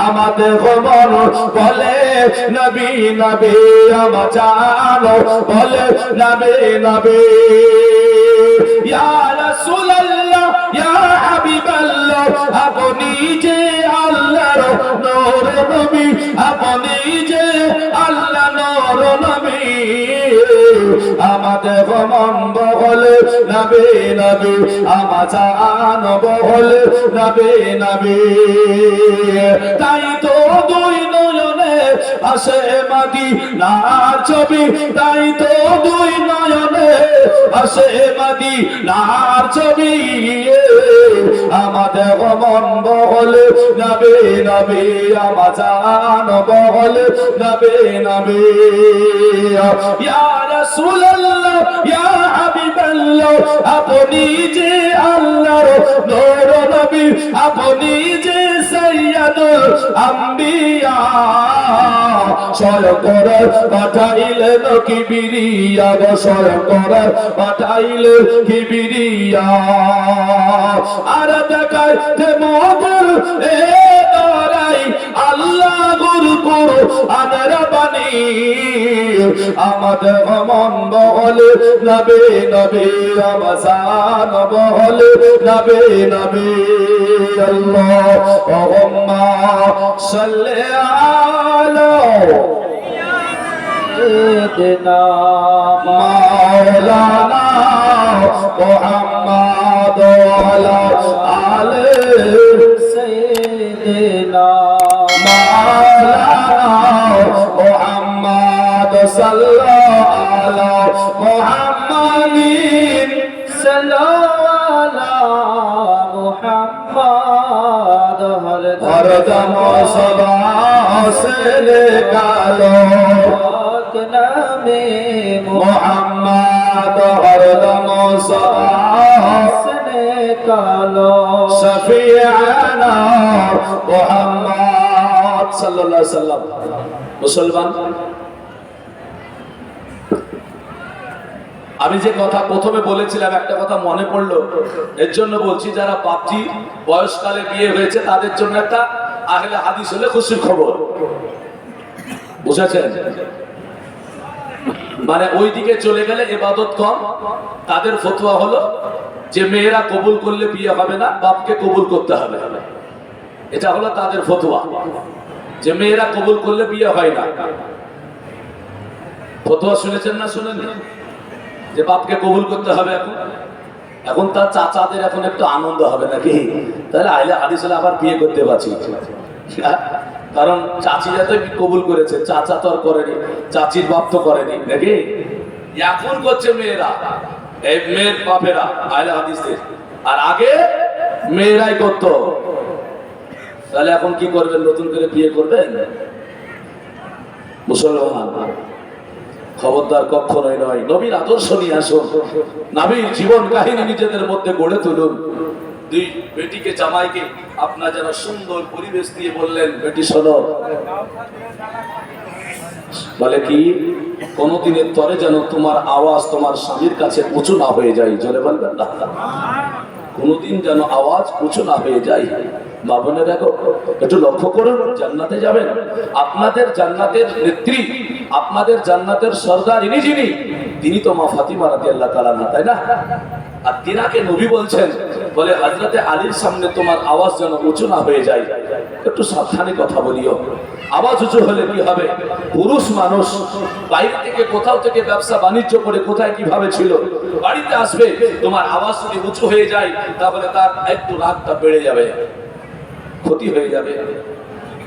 আমাদের মন বলে নবী নবী, আমার জানো বলে নবী নবী। ইয়া রাসূলুল্লাহ, ইয়া হাবিবাল্লাহ, আপনি যে আল্লাহর নূর নবী, আপনি যে আল্লাহর নূর নবী। আমাদের মন বলে নবী নবী, আমার জান বলে নবী নবী। তাই তো দুই নয়নে আসে মদিনার ছবি, তাই তো দুই নয়নে আসে মদিনার ছবি। আমাদের মন বলে নবী নবী, আমার জান বলে নবী নবী। ইয়া রাসূলুল্লাহ, ইয়া হাবিবাল্লাহ, আপনি যে আল্লাহর নূর নবী, আপনি যে সাইয়্যিদুল আম্বিয়া। স্বয়ং করে পাঠাইলেন কিবরিয়া, স্বয়ং করে পাঠাইলেন কিবরিয়া। আর দেখায় যে মধুর এ তারাই আল্লাহ গুরু কুরআনের বাণী। আমাদের মন বলে নবী নবী, আমার জান বলে নবী নবী। আল্লাহুম্মা সাল্লি আলা সাইয়্যিদিনা মাওলানা মুহাম্মদ ওয়া আলা আলি সাইয়্যিদিনা মাওলানা মুহাম্মদ সাল্লাল্লাহু আলা মুহাম্মাদিন, সাল্লাল্লাহু আলা মুহাম্মদ। হরদম সবা সে নিকালো নামে মুহাম্মদ, হরদম সবা সে নিকালো শফিআনা মুহাম্মদ সাল্লাল্লাহু আলাইহি সাল্লাম। মুসলমান আমি যে কথা প্রথমে বলেছিলাম একটা কথা মনে পড়লো, এর জন্য বলছি যারা বাপজি বয়সকালে বিয়ে হয়েছে তাদের জন্য একটা আহলে হাদিস হলে খুশির খবর, বুঝেছেন? মানে ওই দিকে চলে গেলে ইবাদত কম। তাদের ফতোয়া হলো যে মেয়েরা কবুল করলে বিয়ে হবে না, বাপকে কবুল করতে হবে। এটা হলো তাদের ফতোয়া যে মেয়েরা কবুল করলে বিয়ে হয় না। ফতোয়া শুনেছেন না শুনেননি? যে বাপকে কবুল করতে হবে। এখন তার চাচাদের এখন একটু আনন্দ হবে নাকি, তাহলে আইলে হাদিস হলে আবার বিয়ে করতে পারছি, কারণ চাচিরা তো কবুল করেছে, চাচা তো আর করেনি, চাচির বাপ তো করেনি নাকি। এখন করছে মেয়েরা, এই মেয়ের বাপেরা আইলে হাদিসদের, আর আগে মেয়েরাই করতো। তাহলে এখন কি করবেন? নতুন করে বিয়ে করবেন? মুসলমান খবরদার, কখনোই নয়। নবীর আদর্শ নিয়ে আসুন, নবীর জীবন কাহিনী নিজেদের মধ্যে গড়ে তুলুন। দুই বেটিকে, জামাইকে আপনার যেন সুন্দর পরিবেশ দিয়ে বললেন, বেটি শোনো, বলে কি কোনদিনের তরে যেন তোমার আওয়াজ তোমার স্বামীর কাছে উঁচু না হয়ে যায়। জোরে বলবেন না? কোনদিন যেন আওয়াজ উঁচু না হয়ে যায়। মা বোনেরা একটু লক্ষ্য করুন, জান্নাতে যাবেন, আপনাদের জান্নাতের নেত্রী, আপনাদের জান্নাতের সর্দার ইনি যিনি, তিনি তো মা ফাতিমা রাদিয়াল্লাহু তাআলা আনহা, তাই না? আর তিনাকে নবী বলছেন, বলে হযরতে আলীর সামনে তোমার আওয়াজ যেন উঁচু না হয়ে যায়, একটু সাবধানে কথা বলিও। আওয়াজ উঁচু হলে কি হবে? পুরুষ মানুষ বাইরে থেকে কোথাও থেকে ব্যবসা বাণিজ্য করে কোথায় কিভাবে ছিল, বাড়িতে আসবে, তোমার আওয়াজ যদি উঁচু হয়ে যায় তাহলে তার একটু রাগটা বেড়ে যাবে, ক্ষতি হয়ে যাবে।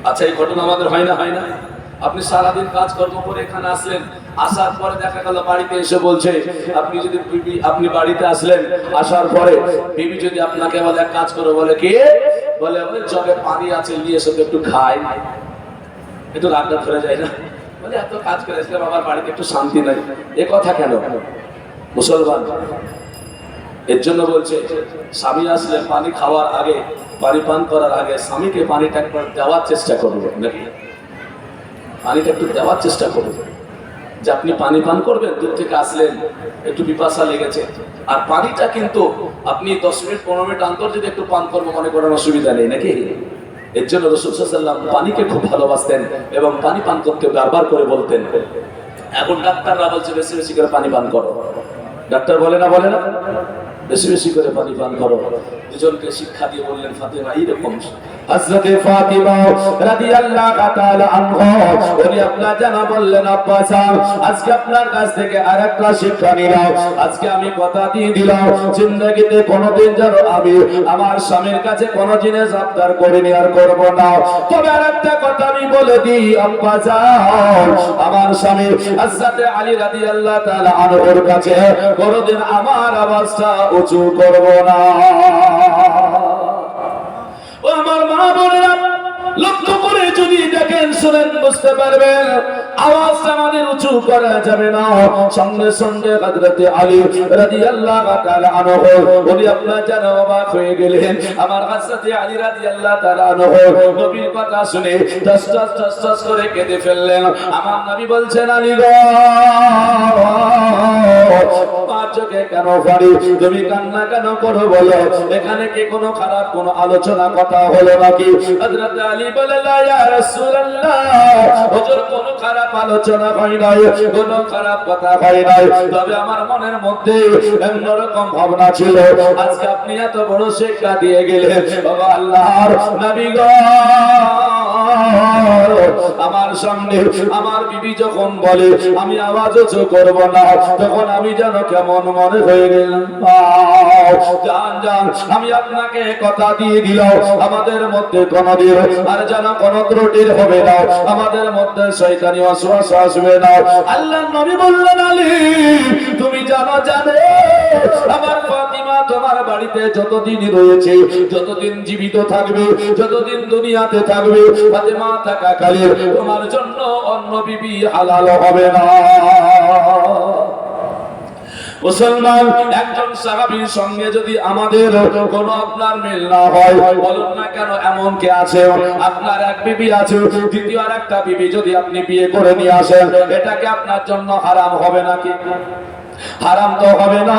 আচ্ছা, এই ঘটনা আমাদের হয় না? হয় না? আপনি সারাদিন কাজকর্ম করে এখানে আসলেন, আসার পরে দেখা গেল বাড়িতে এসে বলছে, আপনি যদি আপনি বাড়িতে আসলেন, আসার পরে বিবি যদি আপনাকে বলে এক কাজ করো, বলে কি, বলে ওই জগে পানি আছে নিয়ে এসে একটু খাই, একটু রাগটা ধরে যায় না? বলে এত কাজ করে আসলাম, আমার বাড়িতে একটু শান্তি নাই। এ কথা কেন? মুসলমান এর জন্য বলছে, স্বামী আসলে পানি খাওয়ার আগে, পানি পান করার আগে স্বামীকে পানিটা একবার দেওয়ার চেষ্টা করবো নাকি, পানিটা একটু দেওয়ার চেষ্টা করবো, যে আপনি পানি পান করবেন, দূর থেকে আসলেন, একটু পিপাসা লেগেছে, আর পানিটা কিন্তু আপনি 10 মিনিট 15 মিনিট অন্তর যদি একটু পান করবো মনে করেন অসুবিধা নেই নাকি। এর জন্য রাসূল সাল্লাল্লাহু আলাইহি ওয়াসাল্লাম পানিকে খুব ভালোবাসতেন এবং পানি পান করতে বারবার করে বলতেন। এখন ডাক্তাররা বলছে বেশি বেশি করে পানি পান করো, ডাক্তার বলে না, বলে না, বেশি বেশি করে পানি পান করো। দুজনকে শিক্ষা দিয়ে বললেন ফাতেমা এইরকম। হযরতে ফাতিমা রাদিয়াল্লাহু তাআলা আনহা উনি আপনার জানা বললেন, আব্বা জান আজকে আপনার কাছ থেকে আরেকটা শিক্ষা নিলাম, আজকে আমি কথা দিয়ে দিলাম জিন্দেগিতে কোনোদিন যেন আমি আমার স্বামীর কাছে কোনো জিনিস আবদার করিনি আর করব না। তবে আরেকটা কথা আমি বলে দিই আব্বা জান, আমার স্বামী হযরতে আলী রাদিয়াল্লাহু তাআলা আনহুর কাছে কোনোদিন আমার আওয়াজটা উঁচু করব না। ও আমার মা বোনেরা, লক্ষ্য করে যদি দেখেন, শুনেন, বুঝতে পারবেন আওয়াজটা আমাদের উঁচু করা যাবে না। সঙ্গে সঙ্গে হযরতে আলী রাদিয়াল্লাহু তাআলা আনহু উনি আপনার যেন অবাক হয়ে গেলেন। আমার হযরতে আলী রাদিয়াল্লাহু তাআলা আনহু নবীর কথা শুনে টস টস টস টস করে কেঁদে ফেললেন। আমার নবী বলছেন, আলী গো, পাঁচ চোখে কেন পারি, তুমি কান্না কেন করো বলো, এখানে কি কোনো খারাপ কোনো আলোচনা কথা হলো নাকি? হযরত আলী বলে, লা ইয়া রাসূলুল্লাহ, হুজুর কোনো খারাপ আলোচনা হয় নাই, কোনো খারাপ কথা হয় নাই, তবে আমার মনের মধ্যে অন্যরকম ভাবনা ছিল। আজকে আপনি এত বড় শিক্ষা দিয়ে গেলেন, বাবা আল্লাহর নবী গো, আমার সামনে আমার বিবি যখন বলে আমি আওয়াজ উঁচু করব না, তখন আমি যেন কেমন মনে হয়ে গেলাম। জান জান, আমি আপনাকে কথা দিয়ে দিলাম, আমাদের মধ্যে কোনদিন আর যেন কোন ত্রুটির হবে না, আমাদের মধ্যে শয়তানি ওয়াসওয়াসা আসবে না। আল্লাহর নবী বললেন, আলী তুমি জানো আমার ফাতিমা তোমার বাড়িতে যতদিন রয়েছে, যতদিন জীবিত থাকবে, যতদিন দুনিয়াতে থাকবে, ফাতিমা থাকাকালীন তোমার জন্য অন্য বিবি হালাল হবে না। মুসলমান, একজন সাহাবীর সঙ্গে যদি আমাদের কোনো আপনার মিল না হয়, বলুন না কেন এমন কে আছে, আপনার এক বিবি আছে, দ্বিতীয় আরেকটা বিবি যদি আপনি বিয়ে করে নিয়ে আসেন, এটা কি আপনার জন্য হারাম হবে নাকি? হারাম তো হবে না।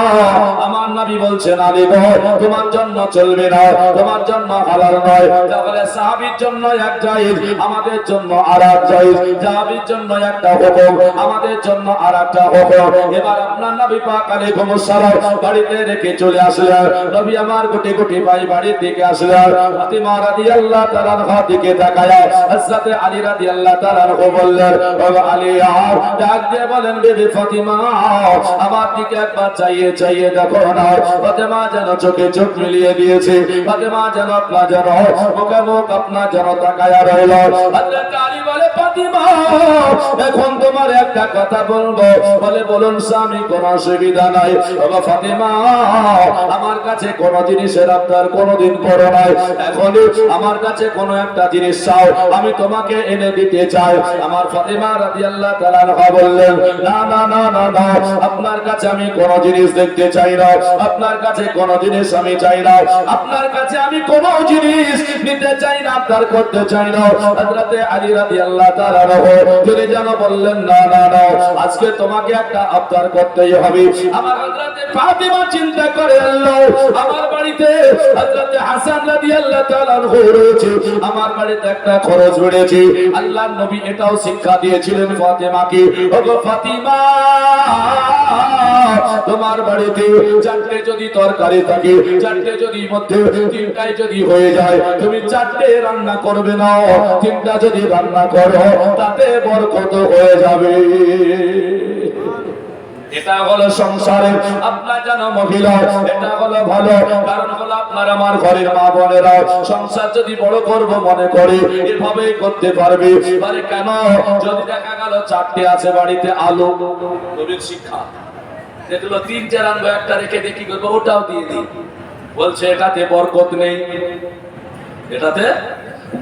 আমার নবী বলছেন আলী গো তোমার জন্য চলবে না, তোমার জন্য হালাল নয়। তাহলে সাহাবীর জন্য এক জায়েজ, আমাদের জন্য আরেক জায়েজ। সাহাবীর জন্য একটা হুকুম, আমাদের জন্য আরেকটা হুকুম। এবার আপনার নবী পাক আলাইহিস সালাম বাড়িতে রেখে চলে আসলেন। নবী আমার গুটি গুটি ভাই বাড়ির দিকে আসলেন। ফাতিমা রাদিয়াল্লাহু তাআলা আনহার দিকে তাকায়া হযরত আলী রাদিয়াল্লাহু তাআলা আনহু বললেন, ও আলী আর ডাক দিয়ে বলেন, বিবি ফাতিমা আমার দিকে একবার চাইয়ে দেখো না। ফাতেমা যেন চোখে চোখ মিলিয়ে দিয়েছে, ফাতেমা যেন আপনার যেন মুখে মুখ আপনার যেন তাকায়া রইল। হযরত আলী বলে, ফাতিমা এখন তোমার একটা কথা বলবো। বলে, বলুন স্বামী, কোনো অসুবিধা নাই। বাবা ফাতিমা আমার কাছে কোন জিনিসের আপনার কোনদিন করো নাই, এখন আমার কাছে কোনো একটা জিনিস চাও, আমি তোমাকে এনে দিতে চাই। আমার ফাতিমা রাদিয়াল্লাহু তাআলা আনহা বললেন, না না না না না, আপনার কাছে আমি কোন জিনিস দেখতে চাই না, আপনার কাছে কোন জিনিস আমি চাই না, আপনার কাছে আমি কোন জিনিস নিতে চাই না, আপনার করতে চাই না। হযরত আলী রাদিয়াল্লাহু তাআলা আনহু তিনি যেন বললেন, না না না, আজকে তোমাকে একটা আবদার করতেই হবে। আমার হযরত ফাতিমা চিন্তা করে, আল্লাহ আমার বাড়িতে হযরত হাসান রাদিয়াল্লাহু তাআলা আনহু রয়েছে, আমার বাড়িতে একটা খরচ বেড়েছে। আল্লাহর নবী এটাও শিক্ষা দিয়েছিলেন ফাতিমাকে, ওগো ফাতিমা তোমার বাড়িতে চারটে যদি তরকারি থাকে, চারটে যদি মধ্যে তিনটায় যদি হয়ে যায়, তুমি চারটে রান্না করবে না, তিনটা যদি রান্না করো তাতে বরকত হয়ে যাবে। এটা হলো সংসারে আপনার জানো মহিলা, এটা হলো ভালো। কারণ হলো আপনার আমার ঘরের মা বোনেরা সংসার যদি বড় করব মনে করে এভাবেই করতে পারবে। মানে কেন, যদি দেখা গেল চারটে আছে বাড়িতে আলু, নবীর শিক্ষা দেখলো তিনটে রান্না একটা রেখে দিয়ে কি করবো, ওটাও দিয়ে দিই। বলছে এটাতে বরকত নেই, এটাতে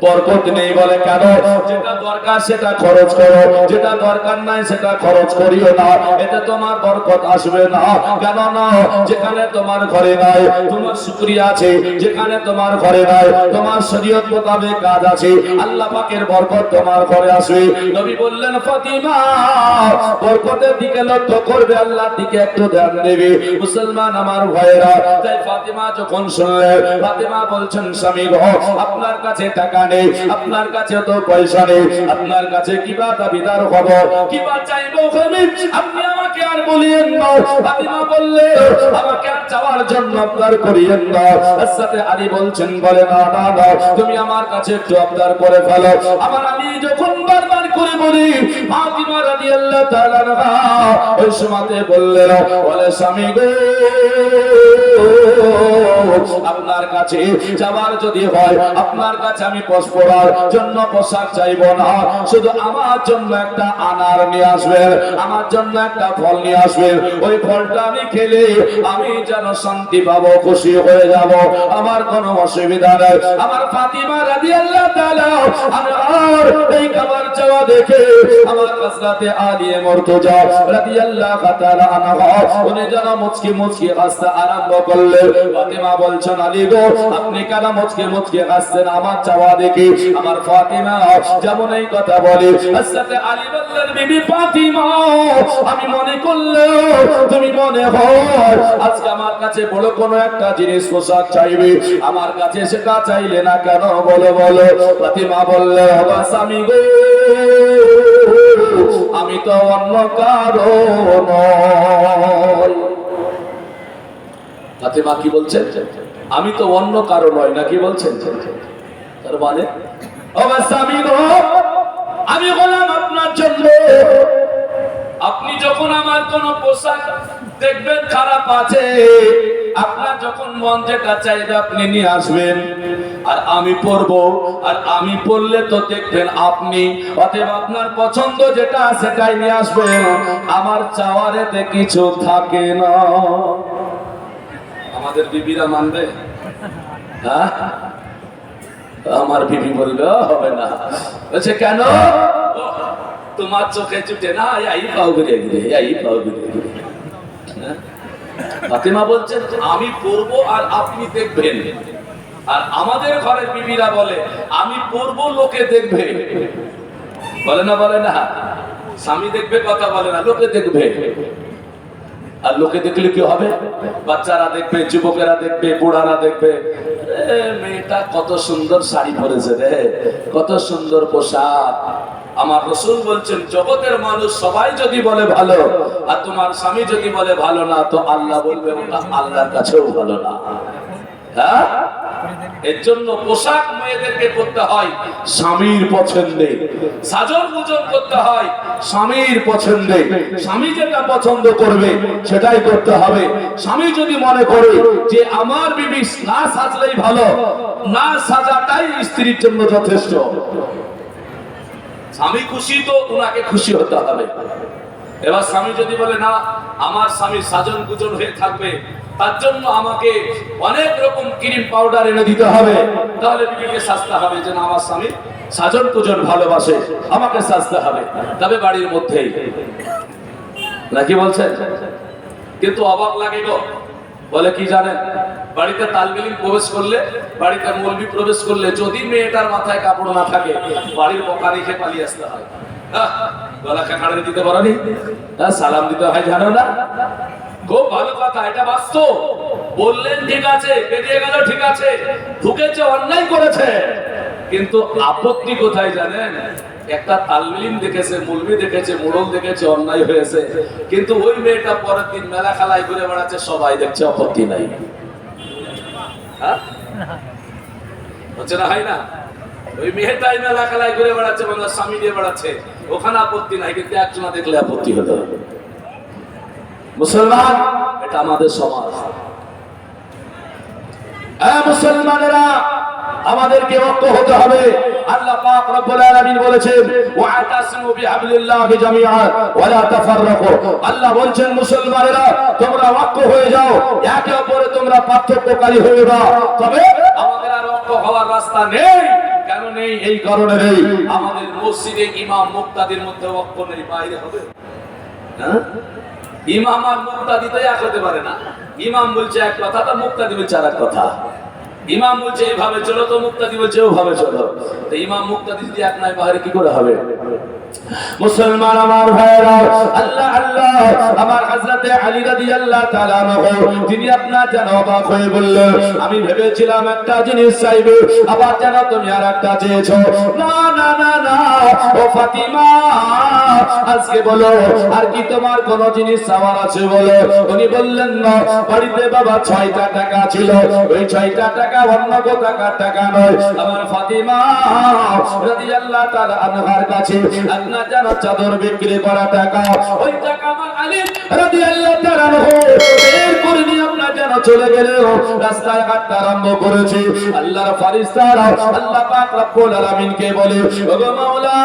বরকত নেই। বলে কেন, যেটা দরকার সেটা খরচ করো, যেটা দরকার নাই সেটা খরচ করিও না, এতে তোমার বরকত আসবে না। কেন না, যেখানে তোমার ঘরে নাই তোমার শুকরিয়া আছে, যেখানে তোমার ঘরে নাই তোমার শরীয়ত মোতাবেক কাজ আছে, আল্লাহ পাকের বরকত তোমার ঘরে আসবে। নবী বললেন, ফাতিমা বরকতের দিকে লক্ষ্য করবে, আল্লাহর দিকে একটু ধ্যান দেবে। মুসলমান আমার ভাইরা, তাই ফাতিমা যখন শুনলেন, ফাতিমা বলছেন, স্বামী গো আপনার কাছে টাকা নেই, আপনার কাছে তো পয়সা নেই, আপনার কাছে কিবা দাবিদার হব, কিবা চাইবো আপনি আমাকে আর বলিয়েন না। ফাতিমা বললে, আমাকে আর চাওয়ার জন্য আপনার করিয়েন না। হযরত আলী বলছেন, বলে না না না, তুমি আমার কাছে একটু আবদার করে ফেলো। আমার আলী যখন বারবার করে বলি, ফাতিমা রাদিয়াল্লাহু তাআলা আনহা ওই সময়তে বললেন, বলে স্বামী গো আপনার কাছে যাবার যদি হয়, আপনার কাছে আমি পরার জন্য পোশাক চাইবো না, শুধু আমার জন্য একটা আনার নিয়ে আসবেন, আমার জন্য একটা ফল নিয়ে আসবেন। ওই ফলটা আমি খেলে আমি যেন শান্তি পাবো, খুশি হয়ে যাব, আমার কোনো অসুবিধা নেই। আমার ফাতিমা রাদিয়াল্লাহু তাআলা আনহার এই খাবার চাওয়া দেখে আমার হযরত আলী মুর্তজা রাদিয়াল্লাহু তাআলা আনহা উনি যেন মুচকি মুচকি হাসতে আরম্ভ করলেন। ফাতিমা বলছেন, আলী গো আপনি কেন মুচকি মুচকি হাসছেন আমার চাওয়া দেখে? আমার ফাতিমা যেমন এই কথা বলে, হযরত আলী বললেন, বিবি ফাতিমা আমি মনে করলাম তুমি মনে হয় আজকে আমার কাছে বড় কোনো একটা জিনিস পোশাক চাইবে, আমার কাছে সেটা চাইলে না কেন বলো বলো। ফাতিমা বললে, বাবা স্বামী গো আমি তো অন্য কারো নয়। ফাতিমা কি বলছেন, আমি তো অন্য কারো নয়, নাকি বলছেন? তার মানে স্বামী গো আমি বললাম আপনার জন্য, আপনি যখন আমার কোন পোশাক দেখবেন খারাপ আছে, আপনার যখন মন যেটা চাইবে আপনি নিয়ে আসবেন, আর আমি পরবো, আর আমি পরলে তো দেখবেন আপনি, অতএব আপনার পছন্দ যেটা সেটাই নিয়ে আসবেন, আমার চাওয়ারেতে কিছু থাকে না। আমাদের বিবিরা মানবে? হ্যাঁ, আমার বিবি বলবে হবে না। বলছে কেন? তোমার চোখে চুটে না, এই পাও ঘুরে ঘুরে, এই পাও ঘুরে ঘুরে। ফাতিমা বলছেন আমি পরবো আর আপনি দেখবেন, আর আমাদের ঘরের বিবিরা বলে আমি পরবো লোকে দেখবে। বলে না, বলে না, স্বামী দেখবে কথা বলে না, লোকে দেখবে। আর লোকে দেখলে কি হবে? বাচ্চারা দেখবে, যুবকেরা দেখবে, বুড়ারা দেখবে, মেয়েটা কত সুন্দর শাড়ি পরেছে রে, কত সুন্দর পোশাক। আমার রাসূল বলছেন, জগতের মানুষ সবাই যদি বলে ভালো, আর তোমার স্বামী যদি বলে ভালো না, তো আল্লাহ বলবে ওটা আল্লাহর কাছেও ভালো না। হ্যাঁ, এর জন্য পোশাক মেয়েদেরকে করতে হয় স্বামীর পছন্দে, সাজন গুজন করতে হয় স্বামীর পছন্দে। স্বামী যেটা পছন্দ করবে সেটাই করতে হবে। স্বামী যদি মনে করে যে আমার বিবি না সাজলেই ভালো, না সাজাটাই স্ত্রীর জন্য যথেষ্ট, স্বামী খুশি তো ওনাকে খুশি হতে হবে। এবার স্বামী যদি বলে না, আমার স্বামী সাজন গুজন হয়ে থাকবে, তার জন্য আমাকে অনেক রকম ক্রিম পাউডার এনে দিতে হবে, তাহলে বিবিকে সাজতে হবে যে না, আমার স্বামী সাজন গুজন ভালোবাসে, আমাকে সাজতে হবে, তবে বাড়ির মধ্যেই। নাকি বলছেন? কিন্তু অবাক লাগে গো, বলে কি জানেন, বাড়িতে তালবেলিম প্রবেশ করলে, বাড়িতে মৌলবি প্রবেশ করলে, যদি মেয়েটার মাথায় কাপড় না থাকে, বাড়ির বকা রেখে পালিয়ে আসতে হয়। গলা খাড়ে দিতে পারি, সালাম দিতে হয়, জানো না? খুব ভালো কথা, এটা বাস্তব। বললেন ঠিক আছে, বেরিয়ে গেল ঠিক আছে, ঢুকেছে অন্যায় করেছে, কিন্তু আপত্তি কোথায় জানেন? একটা তালমিলিম দেখেছে, মুলবি দেখেছে, মোড়ল দেখেছে, অন্যায় হয়েছে, কিন্তু ওই মেয়েটা পরের দিন মেলা খেলায় ঘুরে বেড়াচ্ছে, সবাই দেখছে, আপত্তি নাই। হচ্ছে না, হয় না? ওই মেয়েটাই মেলা খেলায় ঘুরে বেড়াচ্ছে, বাংলার স্বামী দিয়ে বেড়াচ্ছে, ওখানে আপত্তি নাই, কিন্তু একজনা দেখলে আপত্তি হলো। মুসলমান, এটা আমাদের সমাজ। মুসলমানেরা, আমাদেরকে ঐক্য হতে হবে। আল্লাহ পাক রব্বুল আলামিন বলেছেন, ওয়াতাসিমু বিহাবলিল্লাহি জামিআন ওয়া লা তাফাররাকু। আল্লাহ বলেন, মুসলমানেরা তোমরা ঐক্য হয়ে যাও, একে অপরে তোমরা পার্থক্যকারী হয়ে যাও। তবে আমাদের আর ঐক্য হওয়ার রাস্তা নেই। কেন নেই? এই কারণে নেই, আমাদের মসজিদে ইমাম মুক্তাদির মধ্যে ঐক্য নেই, বাইরে হবে। হ্যাঁ, ইমাম আর মুক্তাদি তো এক হতে পারে না। ইমাম বলছে এক কথা, তো মুক্তাদি বলছে আর এক কথা। ইমাম বলছে এইভাবে চলো, তো মুক্তাদি বলছে ওভাবে চলো। তো ইমাম মুক্তাদি যদি এক নাই, বাইরে কি করে হবে? মুসলমান আমার ভাইরা, আল্লাহ আল্লাহ, আমার হযরতে আলী রাদিয়াল্লাহু তাআলা আনহু, তিনি আপনার যেন অবাক হয়ে বললেন, আমি ভেবেছিলাম একটা জিনিস চাইবে, আবার যেন তুমি আর একটা চেয়েছো। না না না না, ও ফাতিমা, আজকে বলো আর কি তোমার কোন জিনিস চাওয়ার আছে বলো। উনি বললেন না, বাড়িতে বাবা 6টা টাকা ছিল, ওই 6টা টাকা অন্য কোথাকার টাকা নয়, আমার ফাতিমা রাদিয়াল্লাহু তাআলা আনহার কাছে আপনার জানা চাদর বিক্রি করা টাকা, ওই টাকা আমার আলী রাদিয়াল্লাহু তাআলা আনহু বের করে নিয়ে আপনার জানা চলে গেল, রাস্তায় হাঁটতে আরম্ভ করেছে। আল্লাহর ফেরেশতারা আল্লাহ পাক রব্বুল আলামিনকে বলে, ওগো মাওলা,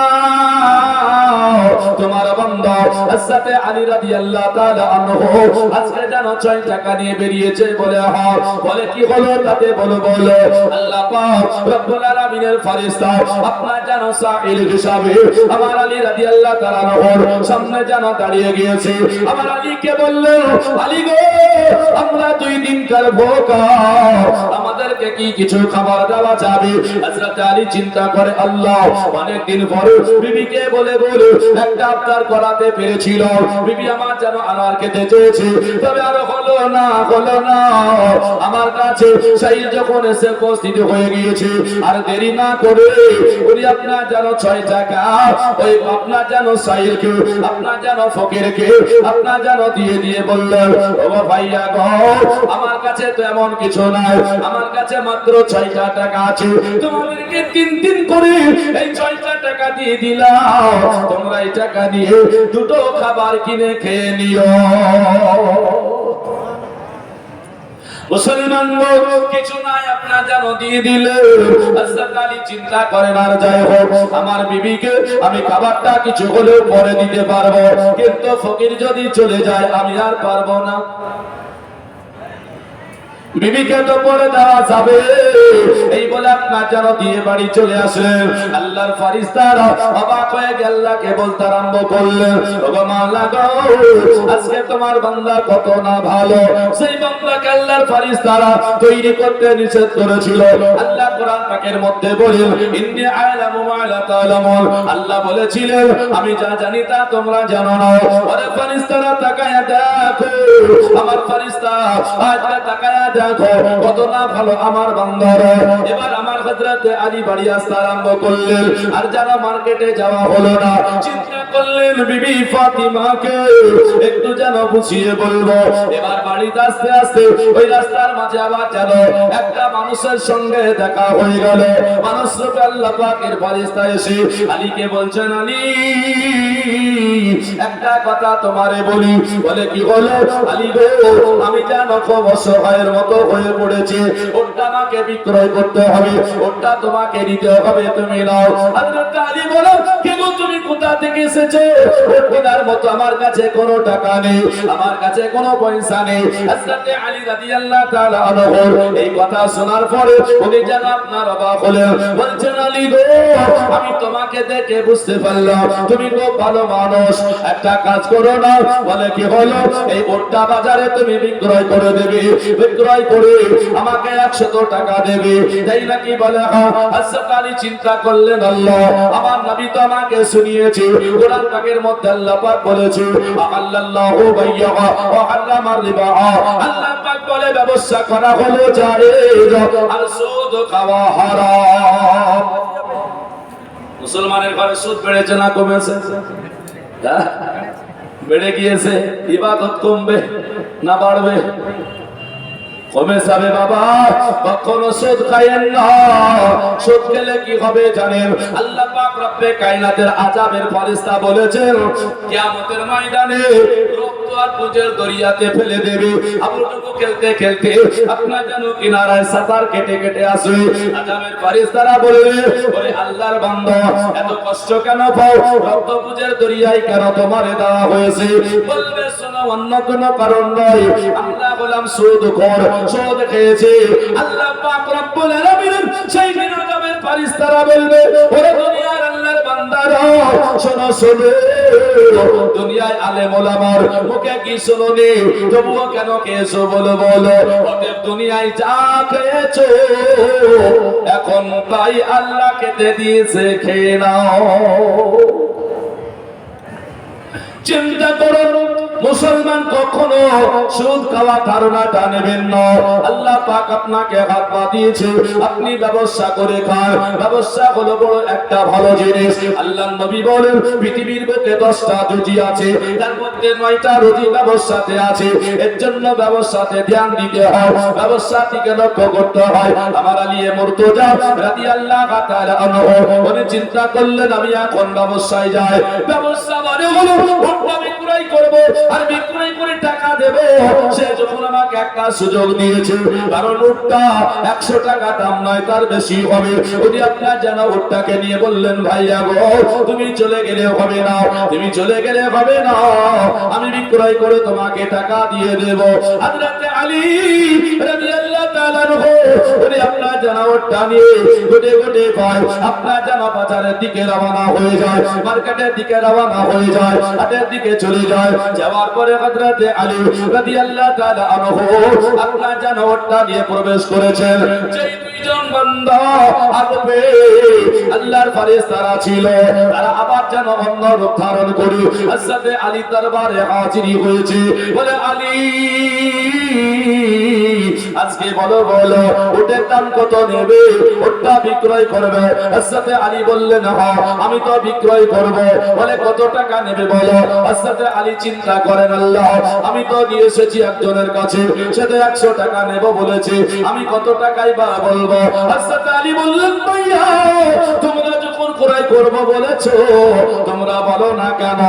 তোমার বান্দা হযরত আলী রাদিয়াল্লাহু তাআলা আনহু আজকে জানো 6 টাকা নিয়ে বেরিয়েছে। বলে হ্যাঁ। বলে কি হলো তাতে বলো বলো। আল্লাহ পাক রব্বুল আলামিনের ফেরেশতা আপনার জানো সাইল হিসাবে আমার আলী রাদিয়াল্লাহু তাআলা আনহুর সামনে জানো দাঁড়িয়ে গিয়েছে। আমার আলীকে বলল, আলী গো, আমরা 2 দিন কাল ভোকা, আমাদেরকে কি কিছু খাবার দেওয়া যাবে? হযরত আলী চিন্তা করে, আল্লাহ, অনেক দিন পরে বিবিকে বলে বলে একটা আবদার করাতে পেরেছিল, বিবি আমার যেন আনার খেতে চেয়েছে, তবে আর হলো না, হলো না। আমার কাছে সাইল যখন এসে উপস্থিত হয়ে গিয়েছে, আর দেরি না করে উনি আপনার যেন 6 টাকা ওই আপনার যেন সাইলকে, আপনার যেন ফকিরকে আপনার যেন দিয়ে দিয়ে বললেন, ও ভাইয়া গো, আমার কাছে তো এমন কিছু নাই, আমার কাছে মাত্র 6টা টাকা আছে, তোমাদেরকে 3 দিন করে এই 6টা টাকা দিয়ে দিলাম, তোমরা এই টাকা দিয়ে 2টো খাবার কিনে খেয়ে নিও। মুসলমান কিছু নাই, আপনার যেন দিয়ে দিলে। হযরত আলী চিন্তা করেন, আর যাই হোক, আমার বিবিকে আমি খাবারটা কিছু হলেও পরে দিতে পারবো, কিন্তু ফকির যদি চলে যায় আমি আর পারবো না। বিবিকে তো পরে দেওয়া যাবে এই বলে আপনার যেন দিয়ে বাড়ি চলে আসলেন। আল্লাহর ফারিস্তারা অবাক হয়ে গিয়ে আল্লাহকে বলতে আরম্ভ করলেন, ওগো মাওলা গো, আজকে তোমার বান্দা কত না ভালো। সেই বান্দাকে আল্লাহর ফারিস্তারা তৈরি করতে নিষেধ করেছিল। আল্লাহ কোরআন পাকের মধ্যে বলেন, ইন্নী আ'লামু মা লা তা'লামুন। আল্লাহ বলেছিলেন, আমি যা জানি তা তোমরা জানো না। ওরে ফারিস্তারা তাকায়া দেখো, আমার ফারিস্তা আজকে তাকায়া দেখো কত না ভালো আমার বান্দারা। এবার আমার হযরত আলী বাড়ি আসতে আরম্ভ করলেন, আর যারা মার্কেটে যাওয়া হলো না, চিন্তা করলেন বিবি ফাতিমাকে একটু যেন বুঝিয়ে বলবো। এবার বাড়িতে আস্তে আস্তে ওই রাস্তার মাঝে আবার যেন একটা মানুষের সঙ্গে দেখা হয়ে গেল। মানুষ রূপে আল্লাহ পাকের ফেরেশতা এসে আলীকে বলছেন, আলী একটা কথা তোমারে বলি। বলে, কি হলো? আলী গো, আমি জানো খুব অসহায়ের মতো হয়ে পড়েছে, ওটা আমাকে বিক্রয় করতে হবে, ওটা তোমাকে দিতে হবে, তুমি নাও। হযরত আলী বলে, কেন তুমি কোথা থেকে এসেছো? ওটার মতো আমার কাছে কোনো টাকা নেই, আমার কাছে কোনো পয়সা নেই। হযরত আলী রাদিয়াল্লাহু তাআলা আনহু এই কথা শোনার পরে উনি যেন আপনার অবাক হলেন। বলছেন, আলী গো, আমি তোমাকে দেখে বুঝতে পারলাম তুমি খুব ভালো মানুষ। একটা কাজ করো না। বলে, কি হলো? এই ওটা বাজারে তুমি বিক্রয় করে দেবে, বিক্রয় করে আমাকে 100 টাকা দেবে, তাই নাকি? বলে, হ্যাঁ। হযরত আলী চিন্তা করলেন, আল্লাহ, আমার নবী তো আমাকে শুনিয়েছে, কোরআন পাকের মধ্যে আল্লাহ পাক বলেছে, আল্লাহু বাইয়া ওয়া হারামার রিবা। আল্লাহ পাক বলে ব্যবসা করা হলো জায়েজ আর সুদ খাওয়া হারাম। মুসলমানের ঘরে সুদ বেড়েছে না কমেছে? বেড়ে গিয়েছে। ইবাদত কমবে না বাড়বে? কমে যাবে বাবা। কখনো সুদ খায়েন না। সুদ খেলে কি হবে জানেন? আল্লাহ পাক রব্বে কায়নাতের আযাবের ফেরেশতা বলেছেন, কিয়ামতের ময়দানে রক্ত আর পুঁজের দরিয়াতে ফেলে দেবে। আবুটুকু খেলতে খেলতে আপনার যেন কিনারায় সাঁতার কেটে কেটে আসে। আযাবের ফেরেশতারা বলবে, ওরে আল্লাহর বান্দা, এত কষ্ট কেন পাও? রক্ত পুঁজের দরিয়ায় কেন তোমারে দেওয়া হয়েছে? বলবে, শোনো, অন্য কোনো কারণ নয়, আমরা হলাম সুদখোর, সুদ খেয়েছে। আল্লাহ পাক রব্বুল আলামিন সেই দিন আযাবের ফেরেশতারা বলবে, ওরে দুনিয়ার আল্লাহর বান্দারা, শোনো শোনো, দুনিয়ায় আলেম ওলামার মুখে কি শুনোনি, তবুও কেন খেয়েছো বলো বলো? অতএব দুনিয়ায় যা খেয়েছো এখন তাই আল্লাহ খেতে দিয়েছে, খেয়ে নাও। চিন্তা করুন, মুসলমান কখনো সুদ খাওয়া ধারণাটা নেবেন না। আল্লাহ পাক আপনাকে হাত পা দিয়েছে, আপনি ব্যবসা করে খান। ব্যবসা হলো বড় একটা ভালো জিনিস। আল্লাহর নবী বলেন, পৃথিবীর বুকে 10টা রুজি আছে, তার মধ্যে 9টা রুজি ব্যবসাতে আছে। এর জন্য ব্যবসাতে ধ্যান দিতে হয়, ব্যবসার দিকে লক্ষ্য করতে হয়। আমার আলী মুর্তজা রাদিয়াল্লাহু তাআলা আনহু উনি চিন্তা করলেন, আমি এখন ব্যবসায় যাই। ব্যবসা মানে হলো ওটা বিক্রয় করব আর বিক্রয় করে টাকা দেব। সে যখন আমাকে একটা সুযোগ দিয়েছে, কারণ ওটা 100 টাকা দাম নয়, তার বেশি হবে। উনি আপনার যেন ওটাকে নিয়ে বললেন, ভাইয়া গো, তুমি চলে গেলে হবে না, তুমি চলে গেলে হবে না, আমি বিক্রয় করে তোমাকে টাকা দিয়ে দেব। হযরত আলী রাদিয়াল্লাহু তাআলা আনহু উনি আপনার যেন ওটা নিয়ে গোটে গোটে পায় আপনার যেন বাজারের দিকে রওনা হয়ে যায়, মার্কেটের দিকে রওনা হয়ে যায়, হাটের দিকে চলে যায়। যাওয়ার পরে হযরত আলী রাদিয়াল্লাহু তাআলা আনহু আপনার যেন ওটা নিয়ে প্রবেশ করেছেন। যেই দুইজন বান্দা আসবে, আল্লাহর ফেরেশতারা ছিল, তারা আবার যেন অন্য রূপ ধারণ করে হযরত আলী দরবারে হাজির হয়েছে। বলে, আলী, আজকে বলো বলো, ওটার দাম কত নেবে? ওটা বিক্রয় করবে? হযরত আলী বললেন, হ্যাঁ, আমি তো বিক্রয় করব। বলে, কত টাকা নেবে বলো? হযরত আলী চিন্তা করেন, আল্লাহ, আমি তো দিয়ে এসেছি একজনের কাছে, সে তো 100 টাকা নেব বলেছে, আমি কত টাকাই বা বলবো? হযরত আলী বললেন, ভাইয়া, তোমরা যখন ক্রয় করব বলেছো, তোমরা বলো না কেন,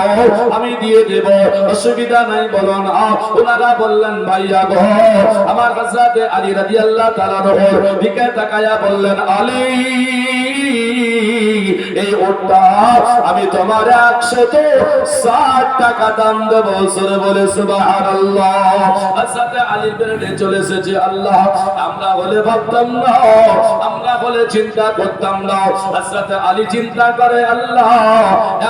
আমি দিয়ে দেব, অসুবিধা নাই, বলো না। ওনারা বললেন, ভাইয়া গো, আমার হযরত আলী রাদিয়াল্লাহু তাআলা আনহু দিকে তাকায়া বললেন, আলী, এই ওটা আমি তোমার 160 টাকা দাম দেব। সরে বলে সুবহানাল্লাহ। হযরত আলীর বেরনে চলে এসেছে। আল্লাহ, আমরা হলে ভাবতাম না, আমরা হলে চিন্তা করতাম না। হযরত আলী চিন্তা করে, আল্লাহ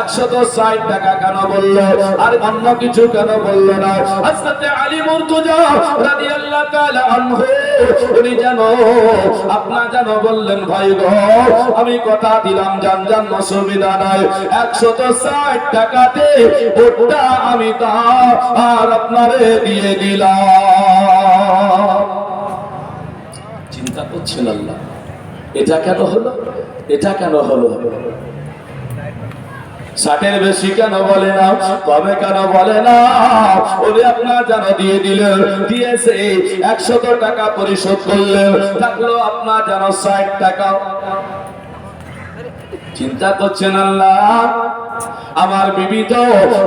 160 টাকা কেন বললো, আর অন্য কিছু কেন বললো না? হযরত আলী মুর্তজা রাদিয়াল্লাহু তাআলা আনহু উনি জানো আপনারা জানো বললেন, ভাই গো আমি কথা দিলাম জান জান অসুবিধা নাই, 160 টাকাতে ওটা আমি তা আর আপনারে দিয়ে দিলাম। চিন্তা করছেন আল্লাহ, এটা কেন হলো, এটা কেন হলো? 60-এর বেশি কেন বলে না, কমে কেন বলে না? ওরে আপনার জানো দিয়ে দিলেন, দিয়েছে 100 টাকা পরিশোধ করলেন, থাকলো আপনার জানো 60 টাকা। চিন্তা করছেন আল্লাহ, আমার বিবি তো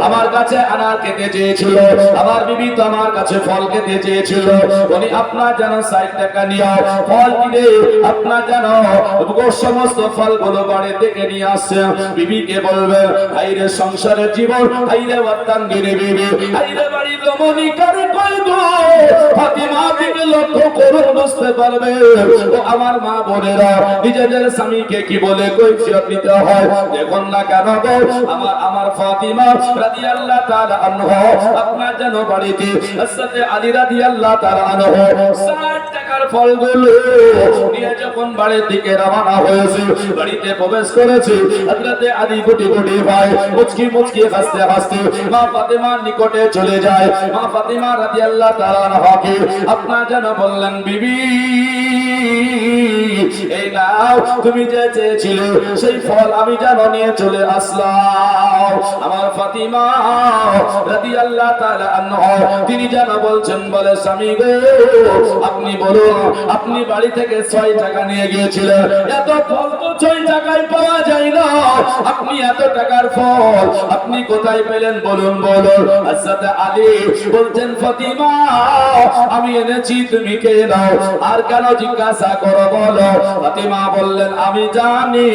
আমার কাছে আনার খেতে চেয়েছিল, আমার বিবি তো আমার কাছে ফল খেতে চেয়েছিল, উনি আপনার জানো 60 টাকা নিয়ে ফল কিনে আপনার জানো সমস্ত ফলগুলো বাড়ি থেকে নিয়ে আসছে। বিবিকে বলবেন, হাইরে সংসারের জীবন, হাইরে বর্তাঙ্গিনী বিবি, হাইরে বাড়ির রমণী কারে কই গো ফাতিমা থেকে লক্ষ্য করুন, বুঝতে পারবে ও আমার মা বোনেরা নিজেদের স্বামীকে কি বলে কৈফিয়ত দিতে হয়। দেখুন না কেন গো আমার ফাতিমা রাদিয়াল্লাহু তাআলা আনহা আপনার যেন বাড়িতে হযরত আলী রাদিয়াল্লাহু তাআলা আনহু 60 টাকার ফলগুলো নিয়ে যখন বাড়ির দিকে রওনা হয়েছে, বাড়িতে প্রবেশ করেছে, হযরত আলী গুটি গুটি ভাই মুচকি মুচকি হাসতে হাসতে মা ফাতিমার নিকটে চলে যায়। মা ফাতিমা রাদিয়াল্লাহু তাআলা আনহাকে আপনার যেন বললেন, বিবি এই নাও তুমি যে চেয়েছিলে সেই ফল আমি যেন নিয়ে চলে আসলাম। আমার ফাতিমা রাদিয়াল্লাহু তাআলা আনহা তিনি যেন বলছেন, বলে স্বামী গো আপনি বলুন, আপনি বাড়ি থেকে 6 টাকা নিয়ে গিয়েছিলেন, এত ফল তো 6 টাকায় পাওয়া যায় না, আপনি এত টাকার ফল আপনি কোথায় পেলেন বলুন বলুন। হযরত আলী বলছেন, ফাতিমা আমি এনেছি, তুমি খেয়ে নাও, আর কেন জিজ্ঞাসা করো বলো। ফাতিমা বললেন, আমি জানি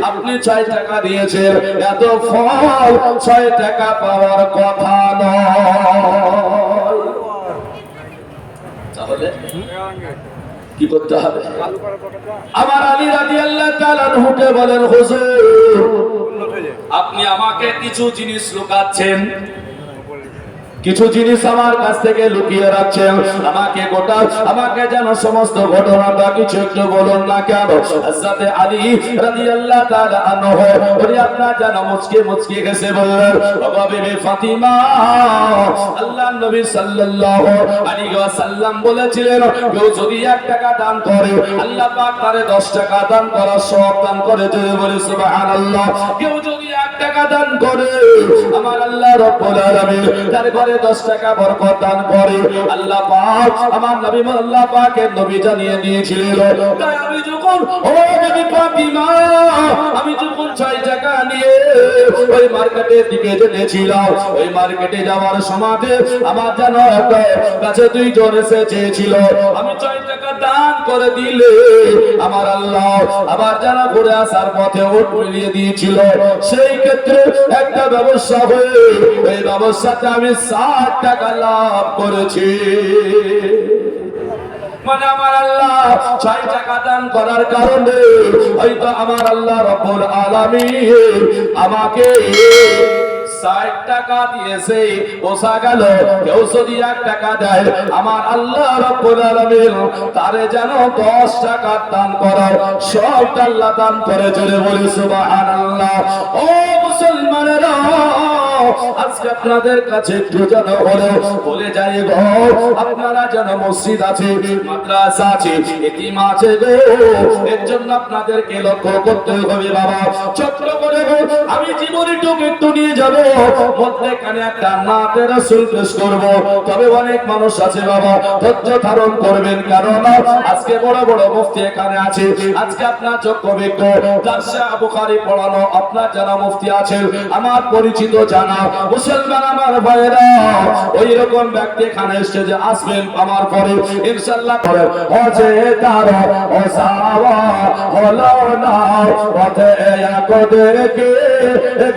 আপনি 6 টাকা দিয়েছেন, এত ফল 6 টাকা পাওয়ার কথা নয়। তাহলে কি করতে হবে? আমার আলী রাদিয়াল্লাহু তাআলা আনহুকে বলেন, হুজুর আপনি আমাকে কিছু জিনিস লুকাচ্ছেন, কিছু জিনিস আমার কাছ থেকে লুকিয়ে রাখছেন, আমাকে গোটা আমাকে যেন সমস্ত ঘটনাটা কিছু একটু বলুন না কেন? হযরত আলী রাদিয়াল্লাহু তাআলা আনহু উনি আপনার যেন মুচকি মুচকি হেসে বললেন, বাবা বিবি ফাতিমা আল্লাহর নবী সাল্লাল্লাহু আলাইহি ওয়াসাল্লাম বলেছিলেন, কেউ যদি 1 টাকা দান করে আল্লাহ পাক তারে 10 টাকা দান করার সওয়াব দান করে দেবে, বলে সুবহানাল্লাহ। কেউ যদি 1 টাকা দান করে আমার আল্লাহ রাব্বুল আলামিন তার ঘরে 10 টাকা বরকত দান করে। আল্লাহ পাক আমার নবী আল্লাহ পাকের নবী জানিয়ে দিয়েছিলেন, তাই আমি যখন ও নবী ফাতিমা আমি যখন 6 টাকা নিয়ে ওই মার্কেটের দিকে যেতেছিলাম, ওই মার্কেটে যাওয়ার সময় আমার যেন একটা কাছে 2 জন এসে চেয়েছিল, আমি 6 টাকা দান করে দিলে আমার আল্লাহ আবার যেন ঘুরে আসার পথে ওট মিলিয়ে দিয়েছিল। সেই ক্ষেত্রে একটা ব্যবসা হয়ে এই ব্যবসাতে আমি 60 টাকা লাভ করেছি। মানে আমার আল্লাহ 6 টাকা দান করার কারণে হয়তো আমার আল্লাহ রাব্বুল আলামিন আমাকে 60 টাকা দিয়েছে, বোঝা গেল কেউ যদি 1 টাকা দেয় আমার আল্লাহ রাব্বুল আলামিন তারে যেন 10 টাকা দান করার সব আল্লাহ দান করে। জোরে বলি সুবহানাল্লাহ। ও মুসলমানেরা আজকে আপনাদের কাছে একটু যেন বলে যাই গো, আপনারা যেন মসজিদ আছে, মাদ্রাসা আছে, এতিম আছে গো, এর জন্য আপনাদেরকে লক্ষ্য করতে হবে বাবা। ছোট্ট করে আমি জীবনীটুকু একটু নিয়ে যাব, মধ্যেখানে একটা নাতে রাসূল পেশ করব, তবে অনেক মানুষ আছে বাবা ধৈর্য ধারণ করবেন, কারণ আজকে বড় বড় মুফতি এখানে আছে। আজকে আপনার যোগ্য বিজ্ঞ দারসে বুখারী পড়ানো আপনার জানা মুফতি আছেন, আমার পরিচিত জানা মুসলমান আমার ভাইরা, ওই রকম ব্যক্তি এখানে এসে যে আসবেন আমার পরে ইনশাআল্লাহ হজে তার ওসাওয়া হলো না, পথে একদিকে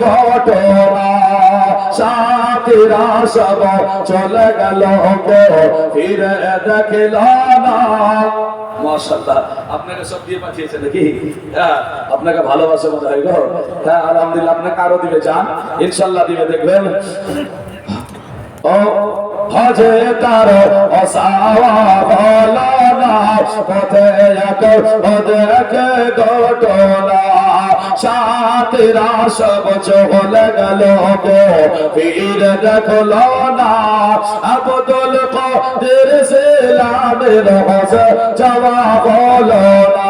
ঘটনা সাথীরা সব চলে গেল গো, ফিরে দেখিল না। মাশাআল্লাহ, আপনাকে সব দিয়ে পাঠিয়েছে নাকি? হ্যাঁ, আপনাকে ভালোবাসে মনে হয় গো। হ্যাঁ আলহামদুলিল্লাহ, আপনাকে আরো দিবে, যান ইনশাআল্লাহ দিবে, দেখবেন। ও হজে তার ওসাওয়া হলো না, পথে একদিকে ঘটনা সাথীরা সব চলে গেল গো, ফিরে দেখল না। আব্দুল কাদের জিলানীর হজ যাওয়া হলো না।